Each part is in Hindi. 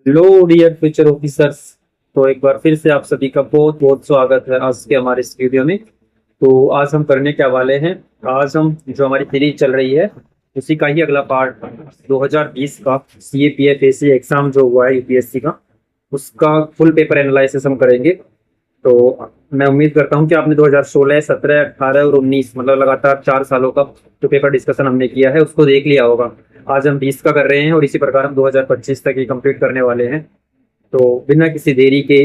Hello dear future officers. तो एक बार फिर से आप सभी का बहुत बहुत स्वागत है आज के हमारे इस वीडियो में। तो आज हम करने क्या वाले हैं। आज हम जो हमारी सीरीज चल रही है उसी का ही अगला पार्ट 2020 का CAPF एग्जाम जो हुआ है यूपीएससी का, उसका फुल पेपर एनालिसिस हम करेंगे। तो मैं उम्मीद करता हूँ कि आपने 2016, 17, 18 और 19 मतलब लगातार 4 सालों का जो पेपर डिस्कशन हमने किया है उसको देख लिया होगा। आज हम 20 का कर रहे हैं और इसी प्रकार हम 2025 तक ये कंप्लीट करने वाले हैं। तो बिना किसी देरी के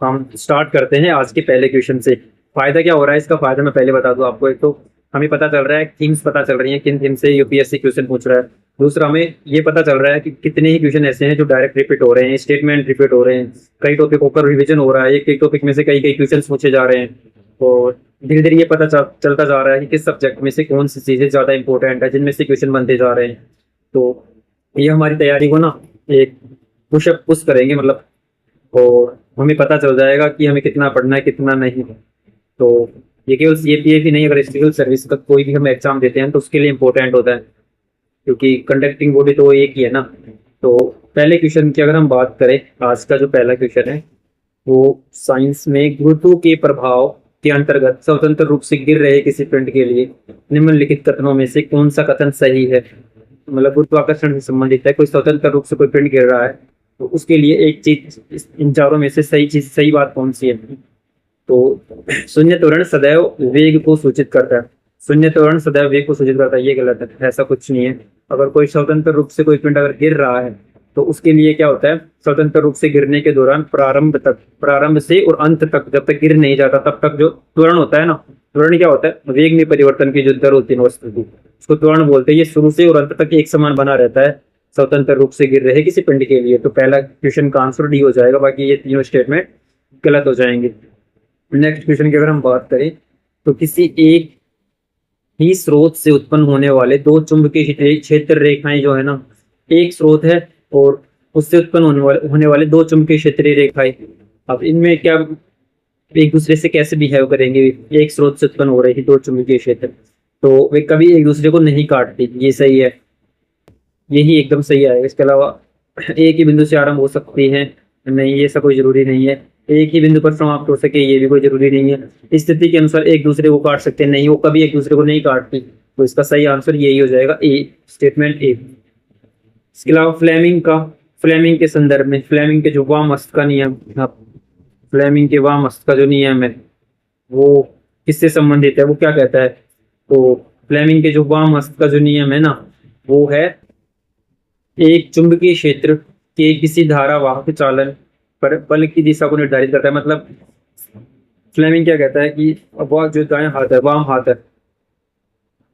हम स्टार्ट करते हैं आज के पहले क्वेश्चन से। फायदा क्या हो रहा है, इसका फायदा मैं पहले बता दूं आपको। एक तो हमें पता चल रहा है, थीम्स पता चल रही हैं किन थीम से यूपीएससी क्वेश्चन पूछ रहा है। दूसरा, हमें ये पता चल रहा है कि कितने ही क्वेश्चन ऐसे हैं जो डायरेक्ट रिपीट हो रहे हैं, स्टेटमेंट रिपीट हो रहे हैं, कई टॉपिक होकर रिवीजन हो रहा है, एक एक टॉपिक में से कई कई क्वेश्चन पूछे जा रहे हैं। और धीरे धीरे ये पता चलता जा रहा है कि किस सब्जेक्ट में से कौन सी चीजें ज्यादा इंपॉर्टेंट है, जिनमें से क्वेश्चन बनते जा रहे हैं। तो ये हमारी तैयारी को ना एक पुशअप पुश करेंगे मतलब, और हमें पता चल जाएगा कि हमें कितना पढ़ना है कितना नहीं। तो ये केवल CAPF ही नहीं, अगर सिविल सर्विस का कोई भी हम एग्जाम देते हैं तो उसके लिए इम्पोर्टेंट होता है, क्योंकि कंडक्टिंग बॉडी तो एक ही है ना। तो पहले क्वेश्चन की अगर हम बात करें, आज का जो पहला क्वेश्चन है वो साइंस में गुरुत्व के प्रभाव के अंतर्गत स्वतंत्र रूप से गिर रहे किसी पिंड के लिए निम्नलिखित कथनों में से कौन सा कथन सही है। मतलब गुरुत्वाकर्षण से संबंधित है, कोई स्वतंत्र रूप से कोई पिंड गिर रहा है तो उसके लिए एक चीज इन चारों में से सही बात कौन सी है। तो शून्य त्वरण सदैव वेग को सूचित करता है। शून्य त्वरण सदैव वेग को सूचित करता है, ये गलत है, ऐसा कुछ नहीं है। अगर कोई स्वतंत्र रूप से कोई पिंड अगर गिर रहा है तो उसके लिए क्या होता है, स्वतंत्र रूप से गिरने के दौरान प्रारंभ से और अंत तक जब तक गिर नहीं जाता तब तक जो त्वरण होता है ना, त्वरण क्या होता है, वेग में परिवर्तन की जो दर होती है वस्तु की, उसको त्वरण बोलते हैं। ये शुरू से और अंत तक एक समान बना रहता है स्वतंत्र रूप से गिर रहे किसी पिंड के लिए। तो पहला क्वेश्चन का आंसर डी हो जाएगा, बाकी ये तीनों स्टेटमेंट गलत हो जाएंगे। नेक्स्ट क्वेश्चन की अगर हम बात करें तो किसी एक ही स्रोत से उत्पन्न होने वाले दो चुंबकीय क्षेत्र रेखाएं जो है ना, एक स्रोत है और उससे उत्पन्न होने वाले दो चुंबकीय क्षेत्रीय रेखाएं, अब इनमें क्या एक दूसरे से कैसे बिहेव करेंगे। एक स्रोत से उत्पन्न हो रही दो चुंबकीय क्षेत्र तो वे कभी एक दूसरे को नहीं काटती, ये सही है, यही एकदम सही है। इसके अलावा एक ही बिंदु से आरंभ हो सकती है, नहीं ये सब कोई जरूरी नहीं है। एक ही बिंदु पर समाप्त हो सके, ये भी कोई जरूरी नहीं है। स्थिति के अनुसार एक दूसरे को काट सकते हैं, नहीं वो कभी एक दूसरे को नहीं काटती। तो इसका सही आंसर यही हो जाएगा, ए, स्टेटमेंट ए। इसके अलावा फ्लेमिंग के संदर्भ में फ्लेमिंग के जो वामहस्त का नियम, फ्लेमिंग के वामहस्त का जो नियम है वो किससे संबंधित है, वो क्या कहता है। तो फ्लेमिंग के जो वामहस्त का जो नियम है ना, वो है एक चुंबकीय क्षेत्र के किसी धारावाहक चालन पर बल की दिशा को निर्धारित करता है। मतलब फ्लेमिंग क्या कहता है कि वह जो दाएं हाथ है, वाम हाथ है,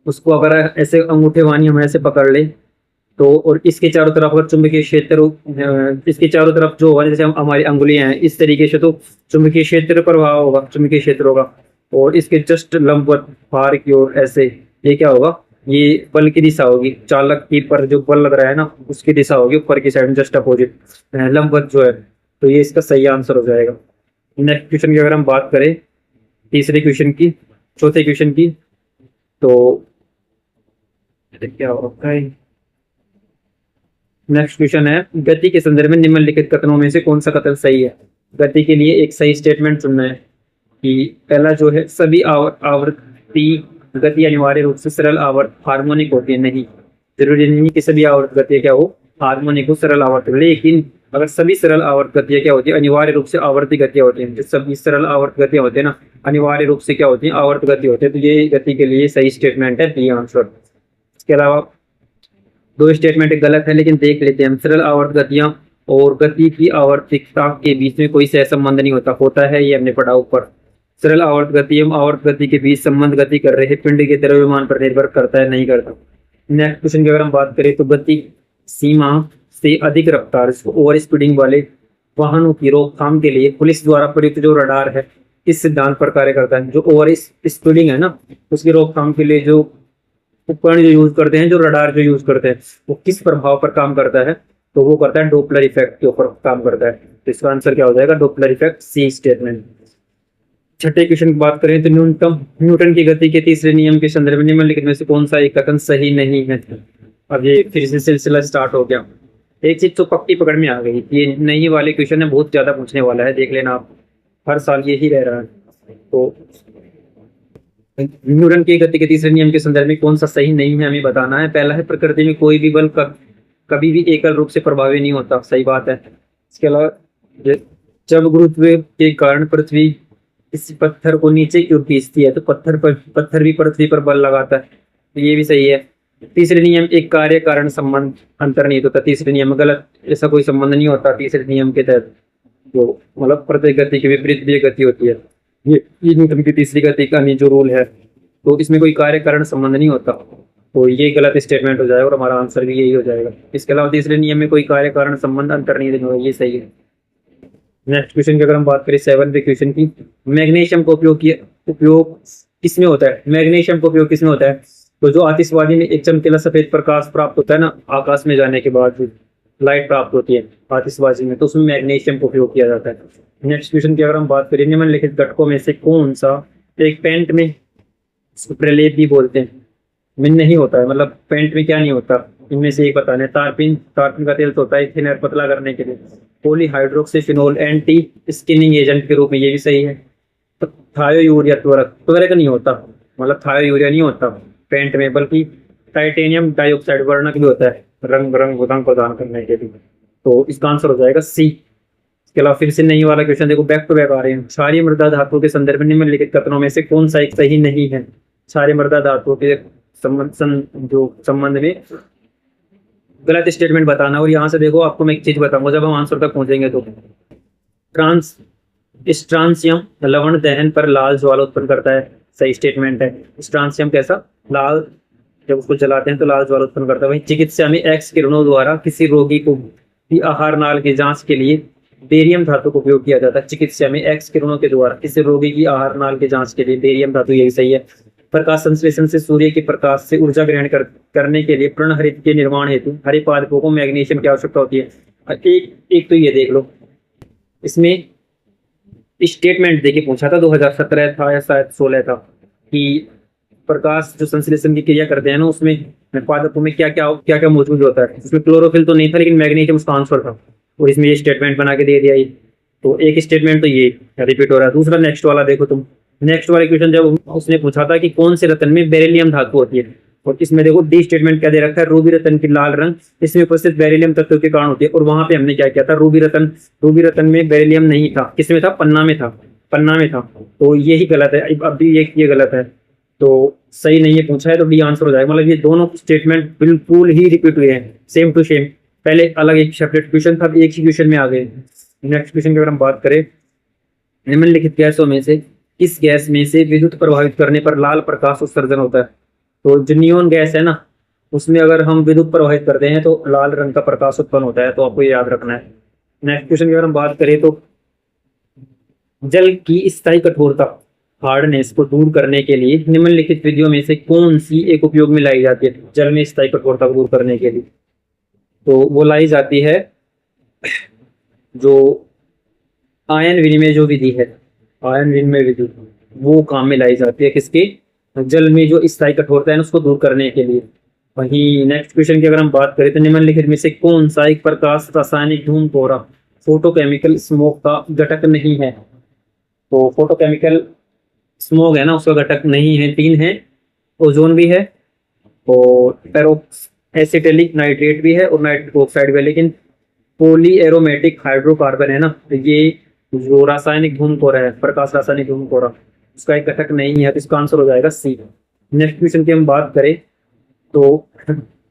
उसको अगर ऐसे अंगूठे वानी हम ऐसे पकड़ ले तो, और इसके चारों तरफ अगर चुंबकीय क्षेत्र इसके चारों तरफ जो होगा, जैसे हम हमारी अंगुलियां हैं इस तरीके से, तो चुंबकीय क्षेत्र प्रभाव होगा, चुंबकीय क्षेत्र होगा। और इसके जस्ट लंबवत बाहर की ओर ऐसे, ये क्या होगा, ये बल की दिशा होगी, चालक की पर जो बल लग रहा है ना उसकी दिशा होगी ऊपर की साइड में, जस्ट अपोजिट लंबवत जो है। तो ये इसका सही आंसर हो जाएगा। नेक्स्ट क्वेश्चन की अगर हम बात करें, तीसरे क्वेश्चन की, चौथे क्वेश्चन की, तो क्या होगा। नेक्स्ट क्वेश्चन है, गति के संदर्भ में निम्नलिखित कथनों में से कौन सा कथन सही है। गति के लिए एक सही स्टेटमेंट चुनना है कि पहला जो है, सभी आवर्ती गति अनिवार्य रूप से सरल आवर्त हार्मोनिक होती है। नहीं, जरूरी नहीं कि सभी आवर्त गतियां क्या हो, हार्मोनिक हो, सरल आवर्त। लेकिन अगर सभी सरल आवर्त गतियां क्या होती है, अनिवार्य रूप से आवर्ती गतियां होती हैं। जो सभी सरल आवर्त गतियां होती है ना, अनिवार्य रूप से क्या होती है, आवर्त गति होती है। तो ये गति के लिए सही स्टेटमेंट है, बी आंसर। इसके अलावा दो स्टेटमेंट गलत है, लेकिन देख लेते हैं हम। सरल आवर्त गतियां और गति की आवर्तिकता के बीच में कोई सहसंबंध नहीं होता है, ये हमने पढ़ा ऊपर। सरल आवर्त गति एवं आवर्त गति के बीच संबंध गति कर रहे पिंड के द्रव्यमान पर निर्भर करता है, नहीं करता। नेक्स्ट क्वेश्चन की अगर हम बात करें तो गति सीमा से अधिक रफ्तार, ओवर स्पीडिंग वाले वाहनों की रोकथाम के लिए पुलिस द्वारा प्रयुक्त जो रडार है किस सिद्धांत पर कार्य करता है। जो ओवर स्पीडिंग है ना, उसकी रोकथाम के लिए जो उपकरण जो यूज करते हैं, जो रडार जो यूज करते हैं, वो किस प्रभाव पर काम करता है, तो वो करता है डोपलर इफेक्ट के ऊपर काम करता है। तो इसका आंसर क्या हो जाएगा, डोपलर इफेक्ट, सी स्टेटमेंट। छठे क्वेश्चन की बात करें तो न्यूटन की गति के तीसरे नियम के संदर्भ में निम्नलिखित में से कौन सा एक कथन सही नहीं है। अब ये फिर से सिलसिला स्टार्ट हो गया। एक चीज तो पक्की पकड़ में आ गई, ये नई वाले क्वेश्चन है, बहुत ज्यादा पूछने वाला है, देख लेना आप, हर साल यही रह रहा है। तो न्यूटन की गति के तीसरे नियम के संदर्भ में कौन सा सही नहीं है हमें बताना है। पहला है प्रकृति में कोई भी बल कभी भी एकल रूप से प्रभावी नहीं होता, सही बात है। इसके अलावा जब गुरुत्व के कारण पृथ्वी किसी पत्थर को नीचे की ओर खींचती है तो पत्थर भी पृथ्वी पर बल लगाता है, तो ये भी सही है। तीसरे नियम एक कार्य कारण संबंध अंतर्निहित होता है, तीसरे नियम गलत, ऐसा कोई संबंध नहीं होता तीसरे नियम के तहत, जो मतलब प्रत्येक गति के विपरीत भी गति होती है, ये न्यूटन की तीसरी गति का जो रूल है, तो इसमें कोई कार्य कारण संबंध नहीं होता, तो ये गलत स्टेटमेंट हो जाएगा और हमारा आंसर भी यही हो जाएगा। इसके अलावा तीसरे नियम में कोई कार्य कारण संबंध अंतर्निहित नहीं होगा, ये सही है। नेक्स्ट क्वेश्चन की अगर हम बात करें 7वें क्वेश्चन की, मैग्नीशियम का उपयोग किसमें होता है। मैग्नीशियम का उपयोग किसमें होता है, तो जो आतिशबाजी में एक चमकीला सफेद प्रकाश प्राप्त होता है ना, आकाश में जाने के बाद जो लाइट प्राप्त होती है आतिशबाजी में, तो उसमें मैग्नीशियम का उपयोग किया जाता है। नेक्स्ट क्वेश्चन की अगर हम बात करें, निम्नलिखित घटकों में से कौन सा एक पेंट में, प्रलेप भी बोलते हैं, में नहीं होता है, मतलब पेंट में क्या नहीं होता, इनमें से एक बताने। तारपीन का तेल तो होता है थिनर पतला करने के लिए। पॉलीहाइड्रोक्सीफिनोल एंटी स्किनिंग एजेंट के रूप में, ये भी सही है। तो थायोयूरिया त्वरक नहीं होता, मतलब थायोयूरिया नहीं होता पेंट में, बल्कि टाइटेनियम डाइऑक्साइड वर्णक भी होता है रंग प्रदान करने के लिए, तो इसका आंसर हो जाएगा सी। इसके अलावा फिर से नई वाला क्वेश्चन देखो, बैक टू बैक आ रहे हैं। क्षारीय मृदा धातुओं के संदर्भ में निम्नलिखित कथनों में से कौन सा एक सही नहीं है। क्षारीय मृदा धातुओं के संबंध में गलत स्टेटमेंट बताना, और यहाँ से देखो आपको मैं एक चीज बताऊंगा जब हम आंसर तक पहुंचेंगे, तो स्ट्रांसियम लवण दहन पर लाल ज्वाला उत्पन्न करता है, सही स्टेटमेंट है। स्ट्रांसियम कैसा, लाल, जब उसको जलाते हैं तो लाल ज्वाला उत्पन्न करता है। वहीं चिकित्सा में एक्स किरणों द्वारा किसी रोगी को भी आहार नाल की जांच के लिए बेरियम धातु का उपयोग किया जाता है। चिकित्सा में एक्स किरणों के द्वारा किसी रोगी की आहार नाल की जांच के लिए बेरियम धातु, यही सही है। प्रकाश संश्लेषण से सूर्य के प्रकाश से ऊर्जा ग्रहण करने के लिए प्रणहरित के निर्माण हेतु हरे पादपों को मैग्नीशियम की आवश्यकता होती है। एक तो ये देख लो, इसमें स्टेटमेंट देखिए पूछा था 2017 था या शायद 16 था, कि प्रकाश जो संश्लेषण की क्रिया करते हैं ना, उसमें पादपों में क्या क्या मौजूद होता है। उसमें क्लोरोफिल तो नहीं था, लेकिन मैग्नीशियम उसका आंसर था, और इसमें ये स्टेटमेंट बना के दे दिया ये, तो एक स्टेटमेंट तो ये रिपीट हो रहा है। दूसरा नेक्स्ट वाला देखो तुम, नेक्स्ट वाले क्वेश्चन जब उसने पूछा था कि कौन से रत्न में बेरिलियम धातु होती है, और इसमें देखो डी स्टेटमेंट क्या दे रखा है, रूबी रत्न की लाल रंग इसमें उपस्थित बेरिलियम तत्व के कारण होती है। और वहां पे हमने क्या किया था, रूबी रत्न में बेरिलियम नहीं था, किसमें था, पन्ना में था, तो यही गलत है। अब भी ये गलत है, तो सही नहीं है पूछा है, तो डी आंसर हो जाएगा। मतलब ये दोनों स्टेटमेंट बिल्कुल ही रिपीट हुए हैं, सेम टू सेम, पहले अलग एक सेपरेट क्वेश्चन था, एक ही क्वेश्चन में आ गए। नेक्स्ट क्वेश्चन की अगर हम बात करें, निम्नलिखित गैसों में से किस गैस में से विद्युत प्रभावित करने पर लाल प्रकाश उत्सर्जन होता है। तो जो नियोन गैस है ना, उसमें अगर हम विद्युत प्रभावित करते हैं तो लाल रंग का प्रकाश उत्पन्न होता है, तो आपको ये याद रखना है। नेक्स्ट क्वेश्चन की अगर हम बात करें, तो जल की स्थायी कठोरता, हार्डनेस को दूर करने के लिए निम्नलिखित विधियों में से कौन सी एक उपयोग में लाई जाती है। जल में स्थायी कठोरता को दूर करने के लिए, तो वो लाई जाती है जो आयन विनिमय जो विधि है, आयन विनिमय विधि, वो काम में लाई जाती है किसके, जल में जो स्थायी कठोरता है उसको दूर करने के लिए। वहीं नेक्स्ट क्वेश्चन की अगर हम बात करें, तो निम्नलिखित में से कौन सा एक प्रकाश रासायनिक धूम कोहरा फोटोकेमिकल स्मोक का घटक नहीं है। तो फोटोकेमिकल स्मोक है ना, उसका घटक नहीं है, 3 है, ओजोन भी है, और एसिटिलिक नाइट्रेट भी है, और नाइट्रिक ऑक्साइड भी है। लेकिन पॉली एरोमेटिक हाइड्रोकार्बन है ना, तो ये जो रासायनिक धूम कोहरा है, प्रकाश रासायनिक धूम कोहरा, उसका एक घटक नहीं है, तो इसका आंसर हो जाएगा सी। नेक्स्ट क्वेश्चन की हम बात करें, तो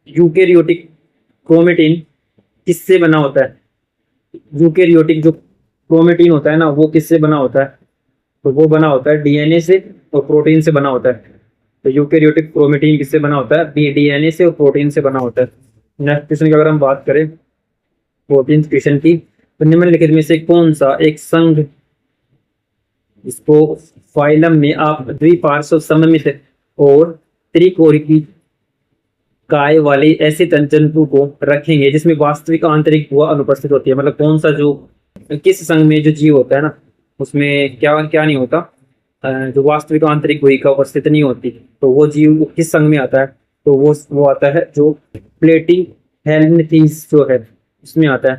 यूकेरियोटिक क्रोमेटिन किससे बना होता है। यूकेरियोटिक जो क्रोमेटिन होता है ना, वो किससे बना होता है, तो वो बना होता है डीएनए से और प्रोटीन से बना होता है। तो यूकेरियोटिक क्रोमेटिन किससे बना होता है, डीएनए से और प्रोटीन से बना होता है। नेक्स्ट क्वेश्चन की अगर हम बात करें, 14th क्वेश्चन की, तो निम्नलिखित में से कौन सा एक संघ, इसको फाइलम में आप द्विपार्श्व सममित और त्रिकोणिकी काय वाले ऐसे जंतु को रखेंगे जिसमें वास्तविक आंतरिक भुआ अनुपस्थित होती है। मतलब कौन सा, जो किस संघ में जो जीव होता है ना, उसमें क्या नहीं होता, जो वास्तविक आंतरिक भुइका उपस्थित नहीं होती, तो वो जीव किस संघ में आता है, तो वो आता है जो प्लेटी हेल्मिथीस जो है, इसमें आता है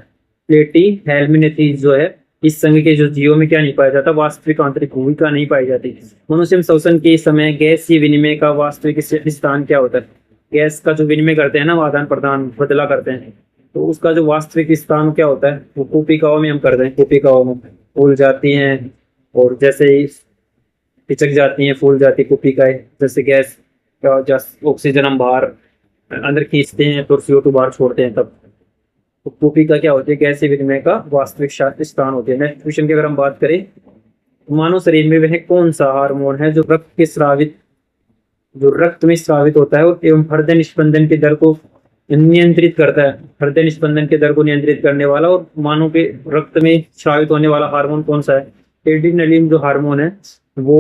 प्लेटी हेल्मिनेथीज जो है इस संघ के जो जीवों में क्या नहीं पाया जाता, वास्तविक आंतरिक भूमिका नहीं पाई जाती। मनुष्य में श्वसन के समय गैस की विनिमय का वास्तविक स्थान क्या होता है? गैस का जो विनिमय करते हैं ना, आदान प्रदान बदला करते हैं, तो उसका जो वास्तविक स्थान क्या होता है? वो कूपिकाओं में हम करते हैं, कूपिकाओं में फूल जाती हैं और जैसे ही पिचक जाती हैं फूल जाती कूपिकाएं, जैसे गैस का ऑक्सीजन हम बाहर अंदर खींचते हैं तो CO2 बाहर छोड़ते हैं, तब तो कूपिका क्या होती है? गैसीय विनिमय का वास्तविक स्थान होती है। नेक्स्ट क्वेश्चन की अगर हम बात करें, मानव शरीर में वह कौन सा हार्मोन है जो रक्त में स्रावित होता है और एवं हृदय निस्पंदन की दर को नियंत्रित करता है? हृदय निस्पंदन की दर को नियंत्रित करने वाला और मानव के रक्त में स्रावित होने वाला हार्मोन कौन सा है? एड्रेनलिन जो हार्मोन है वो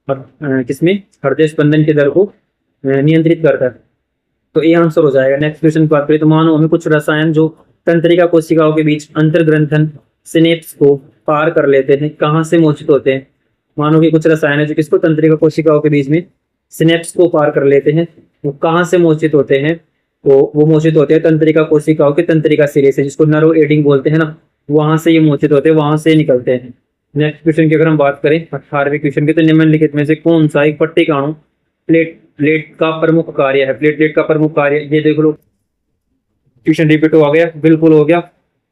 किसमें? हृदय स्पंदन की दर को नियंत्रित करता है। तो ये आंसर हो जाएगा। नेक्स्ट क्वेश्चन की बात करें तो मानव में कुछ रसायन जो तंत्रिका कोशिकाओं के बीच अंतर्ग्रंथन सिनेप्स को पार कर लेते हैं कहाँ से मोचित होते हैं? मानव के कुछ रसायन है जो किसको? तंत्रिका कोशिकाओं के बीच में सिनेप्स को पार कर लेते हैं, वो कहाँ से मोचित होते हैं? तो वो मोचित होते हैं तंत्रिका कोशिकाओं के तंत्रिका सिरे से, जिसको नर्व एडिंग बोलते हैं ना, वहां से ये मोचित होते हैं, वहां से निकलते हैं। नेक्स्ट क्वेश्चन की अगर हम बात करें 18वें क्वेश्चन की, तो निम्नलिखित में से कौन सा एक पट्टिकाणु प्लेट का प्रमुख कार्य है? प्लेटलेट का प्रमुख कार्य, ये देख लो क्वेश्चन रिपीट हो गया, बिल्कुल हो गया।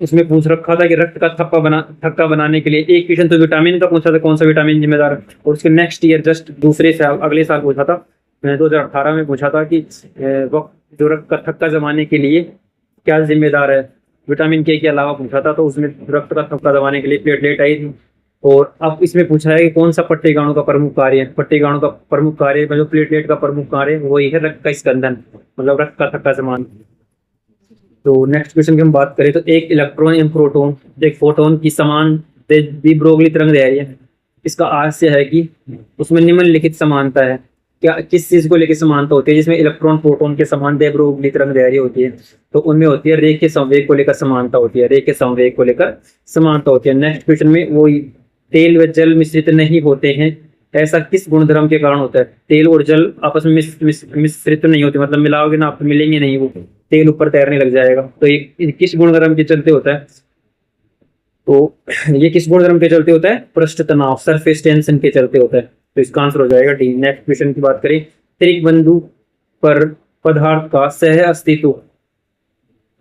उसमें पूछ रखा था कि रक्त का थक्का बनाने के लिए, एक क्वेश्चन तो विटामिन का पूछा था, कौन सा विटामिन जिम्मेदार है, और उसके नेक्स्ट ईयर जस्ट दूसरे साल अगले साल पूछा था, मैंने 2018 में पूछा था कि जो रक्त का थक्का जमाने के लिए क्या जिम्मेदार है, विटामिन के अलावा पूछा था, तो उसमें रक्त का थक्का जमाने के लिए प्लेटलेट आई थी। और अब इसमें पूछा है कि कौन सा पट्टिकाणु का प्रमुख कार्य है? पट्टिकाणु का प्रमुख कार्य जो प्लेटलेट का प्रमुख कार्य वही है रक्त का स्कंदन, मतलब रक्त का थक्का जमाना। तो नेक्स्ट क्वेश्चन की हम बात करें तो एक इलेक्ट्रॉन एवं प्रोटॉन एक फोटोन की समान द्विब्रोगली तरंग दैर्घ्य है, इसका आशय है कि उसमें निम्नलिखित समानता है। क्या किस चीज को लेकर समानता होती है? जिसमें इलेक्ट्रॉन प्रोटॉन के समान द्विब्रोगली तरंग दैर्घ्य होती है, तो उनमें होती है रेखीय संवेग को लेकर समानता होती है, रेखीय संवेग को लेकर समानता होती है। नेक्स्ट क्वेश्चन में वो तेल व जल मिश्रित नहीं होते हैं, ऐसा किस गुणधर्म के कारण होता है? तेल और जल आपस में मिश्रित नहीं होते, मतलब मिलाओगे ना आप तो मिलेंगे नहीं, वो तेल ऊपर तैरने लग जाएगा। तो ये किस गुणधर्म के चलते होता है? तो ये किस गुणधर्म के चलते होता है? पृष्ठ तनाव, सरफेस टेंशन के चलते होता है। तो इसका आंसर हो जाएगा डी। नेक्स्ट क्वेश्चन की बात करें, त्रिक बिंदु पर पदार्थ का सह अस्तित्व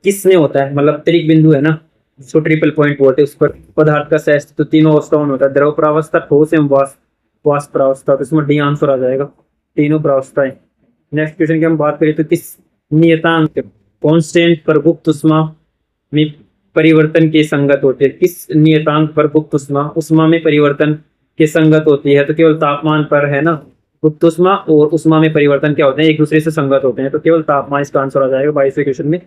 किसमें होता है? मतलब त्रिक बिंदु है ना, उसको ट्रिपल पॉइंट बोलते हैं, उस पर पदार्थ का सह अस्तित्व तीनों अवस्थाओं में होता है, द्रव प्रावस्था, ठोस एवं वाष्प प्रावस्था। तो इसमें डी आंसर आ जाएगा, तीनों प्रावस्थाएं। नेक्स्ट क्वेश्चन की हम बात करें तो किस नियतांक कांस्टेंट पर गुप्त उष्मा में परिवर्तन के संगत होते हैं? किस नियतांक पर गुप्त उष्मा में परिवर्तन के संगत होती है? तो केवल तापमान पर है ना, गुप्त उष्मा और उष्मा में परिवर्तन क्या होते हैं? एक दूसरे से संगत होते हैं, तो केवल तापमान इसका आंसर आ जाएगा। 22वें क्वेश्चन में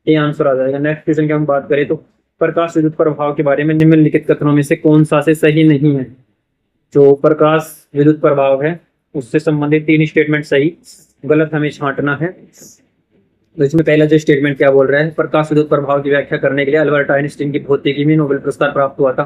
ये आंसर आ जाएगा। नेक्स्ट क्वेश्चन की हम बात करें तो प्रकाश विद्युत प्रभाव के बारे में निम्नलिखित कथनों में से कौन सा से सही नहीं है? जो प्रकाश विद्युत प्रभाव है उससे संबंधित 3 स्टेटमेंट सही गलत हमें छांटना है। तो इसमें पहला जो स्टेटमेंट क्या बोल रहा है, प्रकाश विद्युत प्रभाव की व्याख्या करने के लिए अल्बर्ट आइंस्टीन की भौतिकी में नोबेल पुरस्कार प्राप्त हुआ था।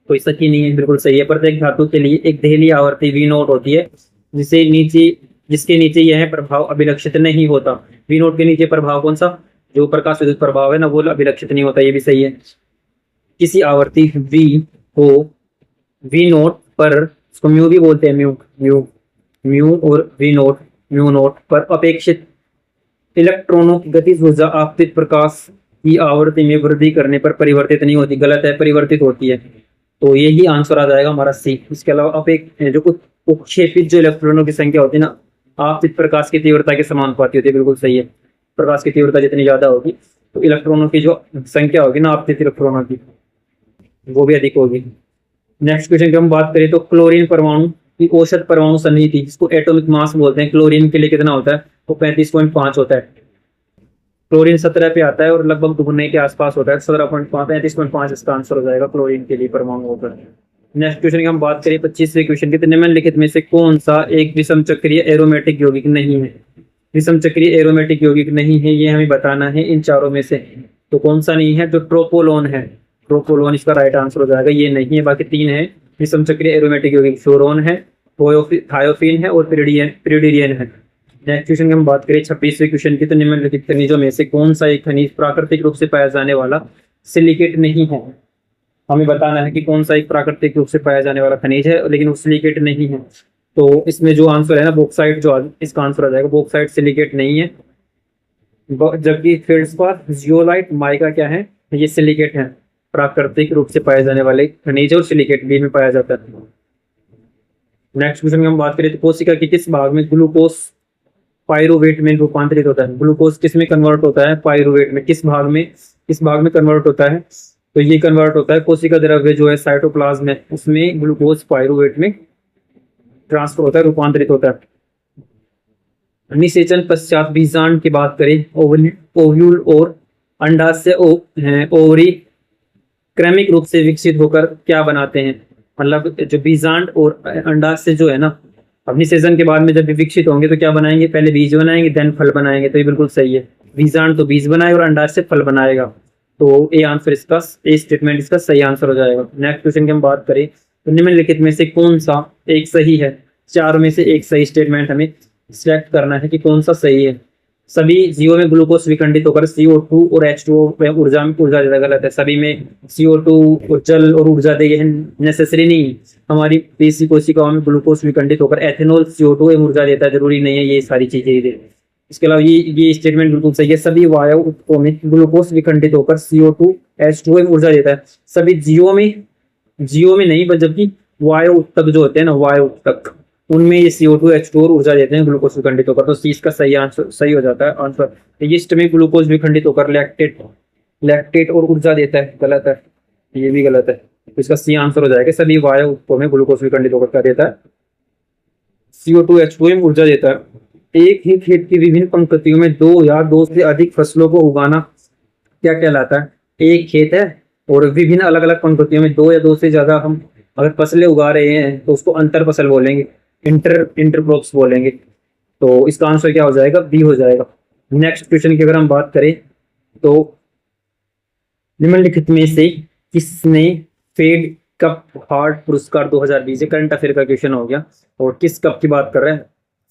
तो ये सच ही नहीं है, बिल्कुल सही है। प्रत्येक धातु के लिए एक देहली आवर्ती V0 होती है, जिसके नीचे यह प्रभाव अभिलक्षित नहीं होता। V0 के नीचे प्रभाव कौन सा? जो प्रकाश विद्युत प्रभाव है ना, वो अभिलक्षित नहीं होता, ये भी सही है। किसी आवर्ती V को V0 पर, उसको म्यू भी बोलते हैं, म्यू और म्यू0 पर अपेक्षित इलेक्ट्रॉनों की गतिज ऊर्जा आपतित प्रकाश की आवृत्ति में वृद्धि करने पर परिवर्तित नहीं होती। गलत है, परिवर्तित होती है। तो यही आंसर आ जाएगा हमारा सी। इसके अलावा जो उत्क्षेपित जो इलेक्ट्रॉनों की संख्या होती है ना, आपतित प्रकाश की तीव्रता के समानुपाती होती है, बिल्कुल सही है। प्रकाश की तीव्रता जितनी ज्यादा होगी तो इलेक्ट्रॉनों की जो संख्या होगी ना, आपतित इलेक्ट्रॉनों की, वो भी अधिक होगी। नेक्स्ट क्वेश्चन की हम बात करें तो क्लोरीन परमाणु की औसत परमाणु सन्निहित, जिसको एटॉमिक मास बोलते हैं, क्लोरीन के लिए कितना होता है? वो 35.5 होता है। क्लोरीन 17 पे आता है और लगभग दुगने के आसपास होता है, 17.5 35.5 इसका आंसर हो जाएगा क्लोरीन के लिए परमाणु होता है। नेक्स्ट क्वेश्चन की हम बात करें 25वें क्वेश्चन की, तो निम्नलिखित में से कौन सा एक विषम चक्रीय एरोमेटिक यौगिक नहीं है? विषम चक्रीय एरोमेटिक यौगिक नहीं है, ये हमें बताना है इन चारों में से। तो कौन सा नहीं है? जो ट्रोपोलोन है, ट्रोपोलोन इसका राइट आंसर हो जाएगा, ये नहीं है। बाकी 3 है विषम चक्रीय एरोमेटिक यौगिक, फ्लोरोन है, थायोफिन है और पिरिडीन है। नेक्स्ट क्वेश्चन की हम बात करें 26वें क्वेश्चन की, तो निम्नलिखित खनिजों में से कौन सा एक खनिज प्राकृतिक रूप से पाया जाने वाला सिलिकेट नहीं है। हमें बताना है कि कौन सा एक प्राकृतिक रूप से पाया जाने वाला खनिज है लेकिन वो सिलिकेट नहीं है। तो इसमें जो आंसर है ना बॉक्साइट, जो इसका आंसर आ जाएगा बॉक्साइट, सिलिकेट नहीं है। जबकि फेल्डस्पार, जियोलाइट, माइका क्या है, ये सिलिकेट है, प्राकृतिक रूप से पाए जाने वाले खनिज और सिलिकेट भी में पाया जाता है। नेक्स्ट क्वेश्चन की हम बात करें तो कोशिका के किस भाग में ग्लूकोज पायरुवेट में रूपांतरित होता है? ग्लूकोज किस में कन्वर्ट होता है? पायरुवेट में। किस भाग में कन्वर्ट होता है? तो ये कन्वर्ट होता है कोशिका द्रव्य जो है साइटोप्लाज्म में, उसमें ग्लूकोज पायरुवेट में ट्रांसफर होता है, रूपांतरित होता है। निषेचन पश्चात बीजांड की बात करें, ओव्यूल और अंडाशय ओवरी क्रमिक रूप से विकसित होकर क्या बनाते हैं? मतलब जो बीजांड और अंडाशय जो है ना, अब निषेचन के बाद में जब विकसित होंगे तो क्या बनाएंगे? पहले बीज बनाएंगे देन फल बनाएंगे। तो ये बिल्कुल सही है, बीजांड तो बीज बनाएगा और अंडाशय फल बनाएगा। तो ए आंसर इसका, ए स्टेटमेंट इसका सही आंसर हो जाएगा। नेक्स्ट क्वेश्चन की हम बात करें तो निम्नलिखित में से कौन सा एक सही है? चारों में से एक सही स्टेटमेंट हमें सिलेक्ट करना है कि कौन सा सही है। सभी जीवों में ग्लूकोज विखंडित होकर CO2 और H2O में ऊर्जा देता, गलत है। सभी में CO2 जल और ऊर्जा दे, यह नेसेसरी नहीं। हमारी पेशी कोशिकाओं में ग्लूकोज विखंडित होकर एथेनॉल CO2 एवं ऊर्जा देता है, जरूरी नहीं है ये सारी चीजें ही दे। इसके अलावा ये स्टेटमेंट बिल्कुल सही है, सभी वायु ऊतकों में ग्लूकोज विखंडित होकर CO2 H2O एवं ऊर्जा देता है। सभी जीवों में नहीं, जबकि वायु ऊतक जो होते हैं ना, वायु ऊतक, उनमें ये CO2 H2O और ऊर्जा देते हैं ग्लूकोज विखंडित होकर। तो सी इसका सही आंसर सही हो जाता है आंसर। यीस्ट में ग्लूकोज विखंडित होकर लैक्टेट और ऊर्जा देता है, गलत है, ये भी गलत है। तो इसका सी आंसर हो जाएगा, सभी वायु ऊतकों में ग्लूकोज विखंडित होकर क्या देता है? CO2 H2O में ऊर्जा देता है। एक ही खेत की विभिन्न पंक्तियों में दो या दो से अधिक फसलों को उगाना क्या कहलाता है? एक खेत है और विभिन्न अलग अलग पंक्तियों में दो या दो से ज्यादा हम अगर फसलें उगा रहे हैं तो उसको अंतर फसल बोलेंगे, इंटरक्रॉप्स बोलेंगे। तो इसका आंसर क्या हो जाएगा? बी हो जाएगा। नेक्स्ट क्वेश्चन की अगर हम बात करें तो निम्नलिखित में से किसने फेड कप हार्ट पुरस्कार 2020, करंट अफेयर का क्वेश्चन हो गया, और किस कप की बात कर रहे हैं?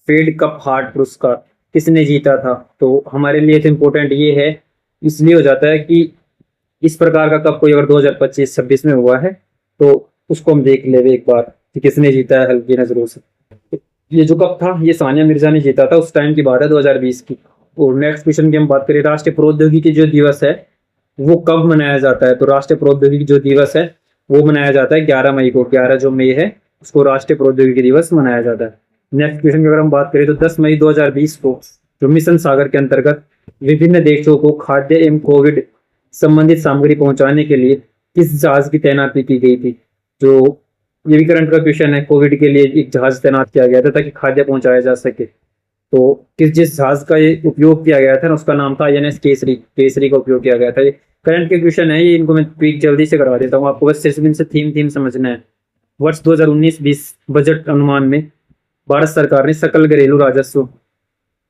फेड कप हार्ट पुरस्कार किसने जीता था? तो हमारे लिए तो इम्पोर्टेंट ये है, इसलिए हो जाता है कि इस प्रकार का कप कोई अगर 2025-26 में हुआ है तो उसको हम देख ले एक बार कि किसने जीता है हल्की नजरों से। ये जो कप था ये सानिया मिर्जा ने जीता था, उस टाइम की बात है 2020 की। और नेक्स्ट क्वेश्चन की हम बात करें, राष्ट्रीय प्रौद्योगिकी जो दिवस है वो कब मनाया जाता है? तो राष्ट्रीय प्रौद्योगिकी जो दिवस है वो मनाया जाता है 11 मई को। 11 जो मई है उसको राष्ट्रीय प्रौद्योगिकी दिवस मनाया जाता है। नेक्स्ट क्वेश्चन की अगर हम बात करें तो 10 मई 2020 को जो मिशन सागर के अंतर्गत विभिन्न देशों को खाद्य एवं कोविड संबंधित सामग्री पहुंचाने के लिए किस जहाज की तैनाती की गई थी? जो ये भी करंट का क्वेश्चन है, कोविड के लिए एक जहाज तैनात किया गया था ताकि खाद्य पहुंचाया जा सके। तो जिस जहाज का ये उपयोग किया गया था ना उसका नाम था INS केसरी का उपयोग किया गया था। ये करंट के क्वेश्चन है, ये इनको मैं ट्वीक जल्दी से करवा देता हूँ आपको, बस सिर्फ इनसे थीम समझना है। वर्ष 2019-20 बजट अनुमान में भारत सरकार ने सकल घरेलू राजस्व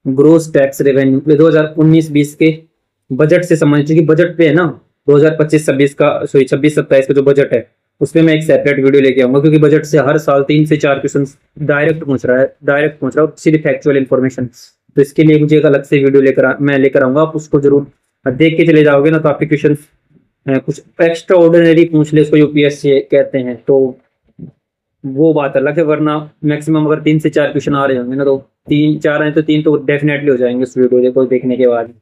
ग्रोस टैक्स रेवेन्यू 2019-20 के बजट से संबंधित, क्योंकि बजट पे है ना 2025-26 का, सॉरी 26-27 का जो बजट है उसमें मैं एक सेपरेट वीडियो लेके आऊंगा, क्योंकि बजट से हर साल 3 से 4 क्वेश्चन डायरेक्ट पूछ रहा है सिर्फ फैक्चुअल इन्फॉर्मेशन। तो इसके लिए मुझे एक अलग से वीडियो मैं लेकर आऊंगा, आप उसको जरूर देख के चले जाओगे ना तो आपके क्वेश्चन कुछ एक्स्ट्रा ऑर्डिनरी पूछ ले, उसको UPSC कहते हैं, तो वो बात अलग है। वरना मैक्सिमम अगर 3 से 4 क्वेश्चन आ रहे होंगे ना तो 3-4 हैं तो 3 तो डेफिनेटली हो जाएंगे उस वीडियो को देखने के बाद।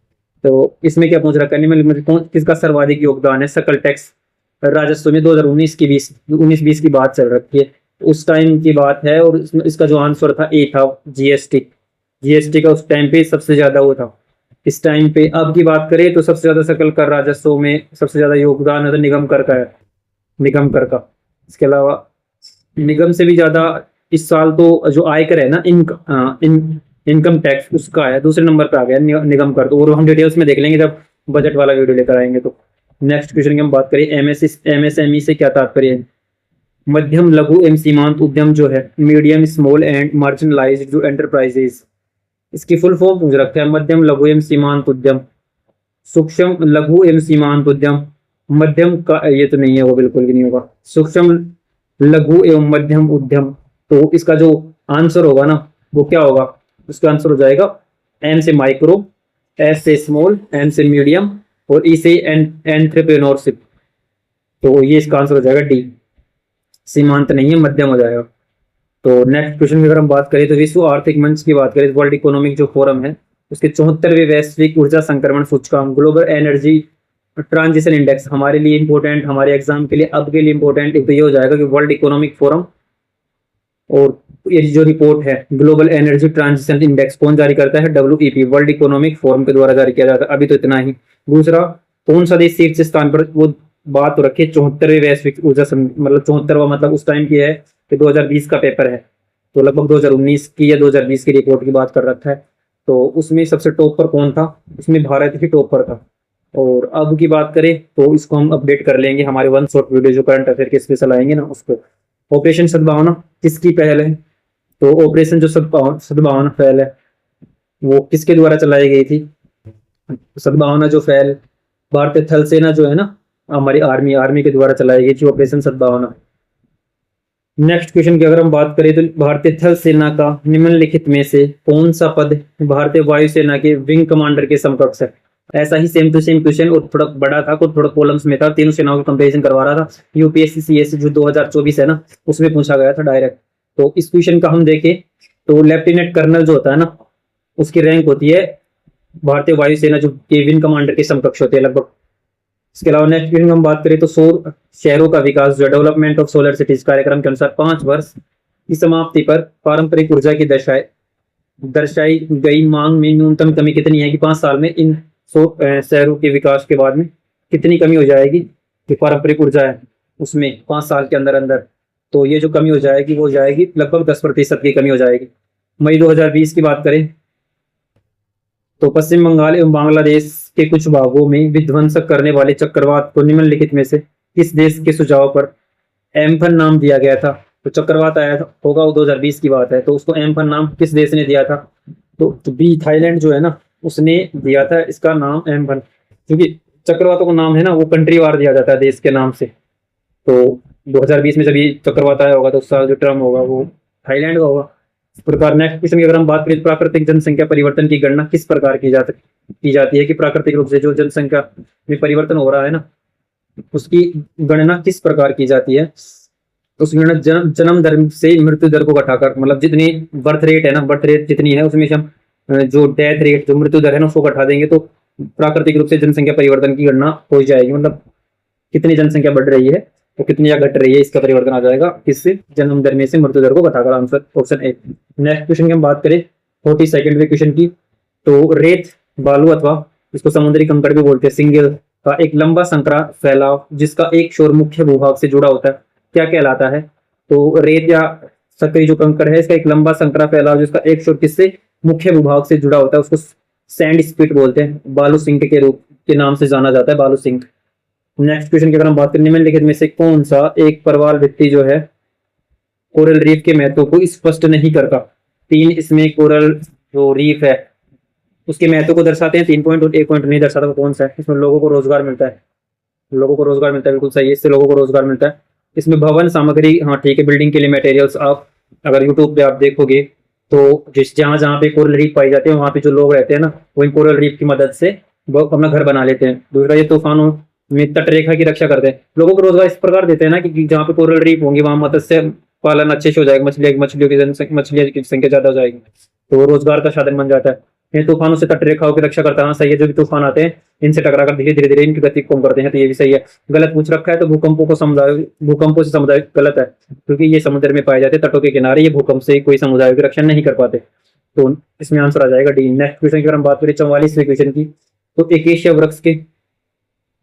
तो इसमें क्या पूछ रखा है, किसका सर्वाधिक योगदान है सकल टैक्स राजस्व में? 2019-20 की बात चल रखी है, उस टाइम की बात है। और इसका जो आंसर था ए था, जीएसटी का उस टाइम पे सबसे ज्यादा वो था। इस टाइम पे अब की बात करें तो सबसे ज्यादा सकल कर राजस्व में सबसे ज्यादा योगदान है तो निगम कर का है, निगम कर का। इसके अलावा निगम से भी ज्यादा इस साल तो जो आयकर है ना, इनकम टैक्स, उसका है दूसरे नंबर पे आ गया निगम कर। तो और हम डिटेल्स में देख लेंगे जब बजट वाला वीडियो लेकर आएंगे। तो नेक्स्ट क्वेश्चन की हम बात करें, MSME से क्या तात्पर्य है? मध्यम लघु एवं सीमांत उद्यम जो है, मीडियम स्मॉल एंड मार्जिनलाइज्ड जो एंटरप्राइजेस, इसकी फुल फॉर्म पूछ रखा है, मध्यम लघु एवं सीमांत उद्यम, सूक्ष्म लघु एवं सीमांत उद्यम, मध्यम का ये तो नहीं है, वो बिल्कुल भी नहीं होगा, सूक्ष्म लघु एवं मध्यम उद्यम। तो इसका जो आंसर होगा ना वो क्या होगा? उसका आंसर हो जाएगा M से माइक्रो, S से स्मॉल, M से मीडियम, और ई से एंटरप्रेन्योरशिप। तो ये इसका आंसर हो जाएगा डी, सीमांत नहीं है, मध्यम हो जाएगा। तो नेक्स्ट क्वेश्चन की अगर हम बात करें तो विश्व आर्थिक मंच की बात करें, वर्ल्ड इकोनॉमिक जो फोरम है उसके 74वें वैश्विक ऊर्जा संक्रमण सूचकांक ग्लोबल एनर्जी ट्रांजिशन इंडेक्स हमारे लिए इंपॉर्टेंट, हमारे एग्जाम के लिए अब के लिए इंपॉर्टेंट एक तो ये हो जाएगा कि वर्ल्ड इकोनॉमिक फोरम और ये जो रिपोर्ट है ग्लोबल एनर्जी ट्रांजिशन इंडेक्स कौन जारी करता है, WEP वर्ल्ड इकोनॉमिक फोरम के द्वारा जारी किया जाता है। अभी तो इतना ही। दूसरा, कौन सा देश शीर्ष स्थान पर, वो बात तो रखिए 74वें वैश्विक ऊर्जा मतलब 74वां मतलब उस टाइम की है कि 2020 का पेपर है, तो लगभग 2019 की या 2020 की रिपोर्ट की बात कर रखा है। तो उसमें सबसे टॉप पर कौन था, उसमें भारत ही टॉप पर था। और अब की बात करें तो इसको हम अपडेट कर लेंगे हमारे वन शॉट वीडियो जो करंट अफेयर के स्पेशल आएंगे ना उसको। ऑपरेशन सद्भावना किसकी पहल है, तो ऑपरेशन जो सद्भावना पहल है वो किसके द्वारा चलाई गई थी। सद्भावना जो पहल भारतीय थल सेना जो है ना, हमारी आर्मी के द्वारा चलाई गई थी ऑपरेशन सद्भावना। नेक्स्ट क्वेश्चन की अगर हम बात करें तो भारतीय थल सेना का निम्नलिखित में से कौन सा पद भारतीय वायुसेना के विंग कमांडर के समकक्ष है। ऐसा ही सेम टू सेम क्वेश्चन और थोड़ा बड़ा था, कुछ थोड़ा कॉलम्स में था, तीनों सेनाओं का कंपैरिजन करवा रहा था। यूपीएससी सीएससी जो 2024 है ना उसमें पूछा गया था डायरेक्ट। तो इस क्वेश्चन का हम देखें तो लेफ्टिनेंट कर्नल जो होता है ना उसकी रैंक होती है भारतीय वायुसेना जो के विंग कमांडर के समकक्ष होते हैं लगभग। इसके अलावा नेक्स्ट क्वेश्चन हम बात करें तो सौर शहरों का विकास जो डेवलपमेंट ऑफ सोलर सिटीज कार्यक्रम के अनुसार 5 वर्ष की समाप्ति पर पारंपरिक ऊर्जा की दर्शाई गई मांग में न्यूनतम कमी कितनी है कि 5 साल में इन शहरों के विकास के बाद में कितनी कमी हो जाएगी कि पारंपरिक ऊर्जा है उसमें 5 साल के अंदर अंदर। तो ये जो कमी हो जाएगी वो हो जाएगी लगभग 10% की कमी हो जाएगी। मई 2020 की बात करें तो पश्चिम बंगाल एवं बांग्लादेश के कुछ भागों में विध्वंसक करने वाले चक्रवात को निम्नलिखित में से किस देश के सुझाव पर एम्फन नाम दिया गया था। तो चक्रवात आया था होगा वो 2020 की बात है, तो उसको एम्फन नाम किस देश ने दिया था, तो बी थाईलैंड जो है ना उसने दिया था इसका नाम एम्फन। क्योंकि चक्रवातों का नाम है ना वो कंट्री वार दिया जाता है देश के नाम से। तो 2020 में जब ये चक्रवात आया होगा तो उसका जो टर्म होगा वो थाईलैंड का होगा। इस प्रकार नेक्स्ट क्वेश्चन की अगर हम बात करें प्राकृतिक जनसंख्या परिवर्तन की गणना किस प्रकार की जाती है कि प्राकृतिक रूप से जो जनसंख्या में परिवर्तन हो रहा है ना उसकी गणना किस प्रकार की जाती है। उस गणना जन्म दर से मृत्यु दर को घटाकर, मतलब जितनी बर्थ रेट है ना, बर्थ रेट जितनी है उसमें से हम जो डेथ रेट जो मृत्यु दर है ना उसको घटा देंगे तो प्राकृतिक रूप से जनसंख्या परिवर्तन की गणना हो जाएगी। मतलब कितनी जनसंख्या बढ़ रही है तो कितनी या घट रही है इसका परिवर्तन आ जाएगा किससे, जन्म दर में से मृत्यु दर को घटाकर। Answer option A. Next question की हम बात करें 42वें क्वेश्चन की, तो रेत बालू अथवा इसको समुद्री कंकड़ भी बोलते हैं सिंगल का एक लंबा संकरा फैलाव जिसका एक छोर मुख्य भूभाग से जुड़ा होता है क्या कहलाता है। तो रेत या संकरी जो कंकड़ है इसका एक लंबा संकरा फैलाव जिसका एक छोर किससे मुख्य भूभाग से जुड़ा होता है उसको सैंड स्पिट बोलते हैं, बालू सिंक के रूप के नाम से जाना जाता है, बालू सिंक। नेक्स्ट क्वेश्चन की अगर हम बात करें निम्नलिखित में से कौन सा एक प्रवाल भित्ति जो है कोरल रीफ के महत्व को स्पष्ट नहीं करता। 3 इसमें कोरल जो रीफ है उसके महत्व को दर्शाते हैं, 3 पॉइंट और 1 पॉइंट नहीं दर्शाता। कौन सा है, इसमें लोगों को रोजगार मिलता है, लोगों को रोजगार मिलता है, बिल्कुल सही है, इससे लोगों को रोजगार मिलता है। इसमें भवन सामग्री, हाँ ठीक है, बिल्डिंग के लिए मटेरियल्स। आप अगर यूट्यूब पे आप देखोगे तो जिस जहां जहां पे कोरल रीफ पाई जाती है वहां पे जो लोग रहते हैं ना वो इन कोरल रीफ की मदद से वो अपना घर बना लेते हैं। दूसरा ये तूफानों में तटरेखा की रक्षा करते हैं, लोगों को रोजगार इस प्रकार देते हैं ना कि जहाँ पे कोरल रीफ होंगे वहां मत्स्य पालन अच्छे से हो जाएगा, मछलियों की संख्या ज्यादा हो जाएगी तो वो रोजगार का साधन बन जाता है। ये तूफानों से तटरेखाओं की रक्षा करता है, सही है। जो भी तूफान आते हैं इनसे टकराकर धीरे धीरे इनकी गति कम करते हैं, तो ये भी सही है। गलत पूछ रखा है तो भूकंपों से समुदाय गलत है क्योंकि ये समुद्र में पाए जाते हैं तटों के किनारे, ये भूकंप से कोई समुदाय की रक्षा नहीं कर पाते, तो इसमें आंसर आ जाएगा डी। नेक्स्ट क्वेश्चन की अगर हम बात करें 44वें क्वेश्चन की, तो एकेशिया वृक्ष के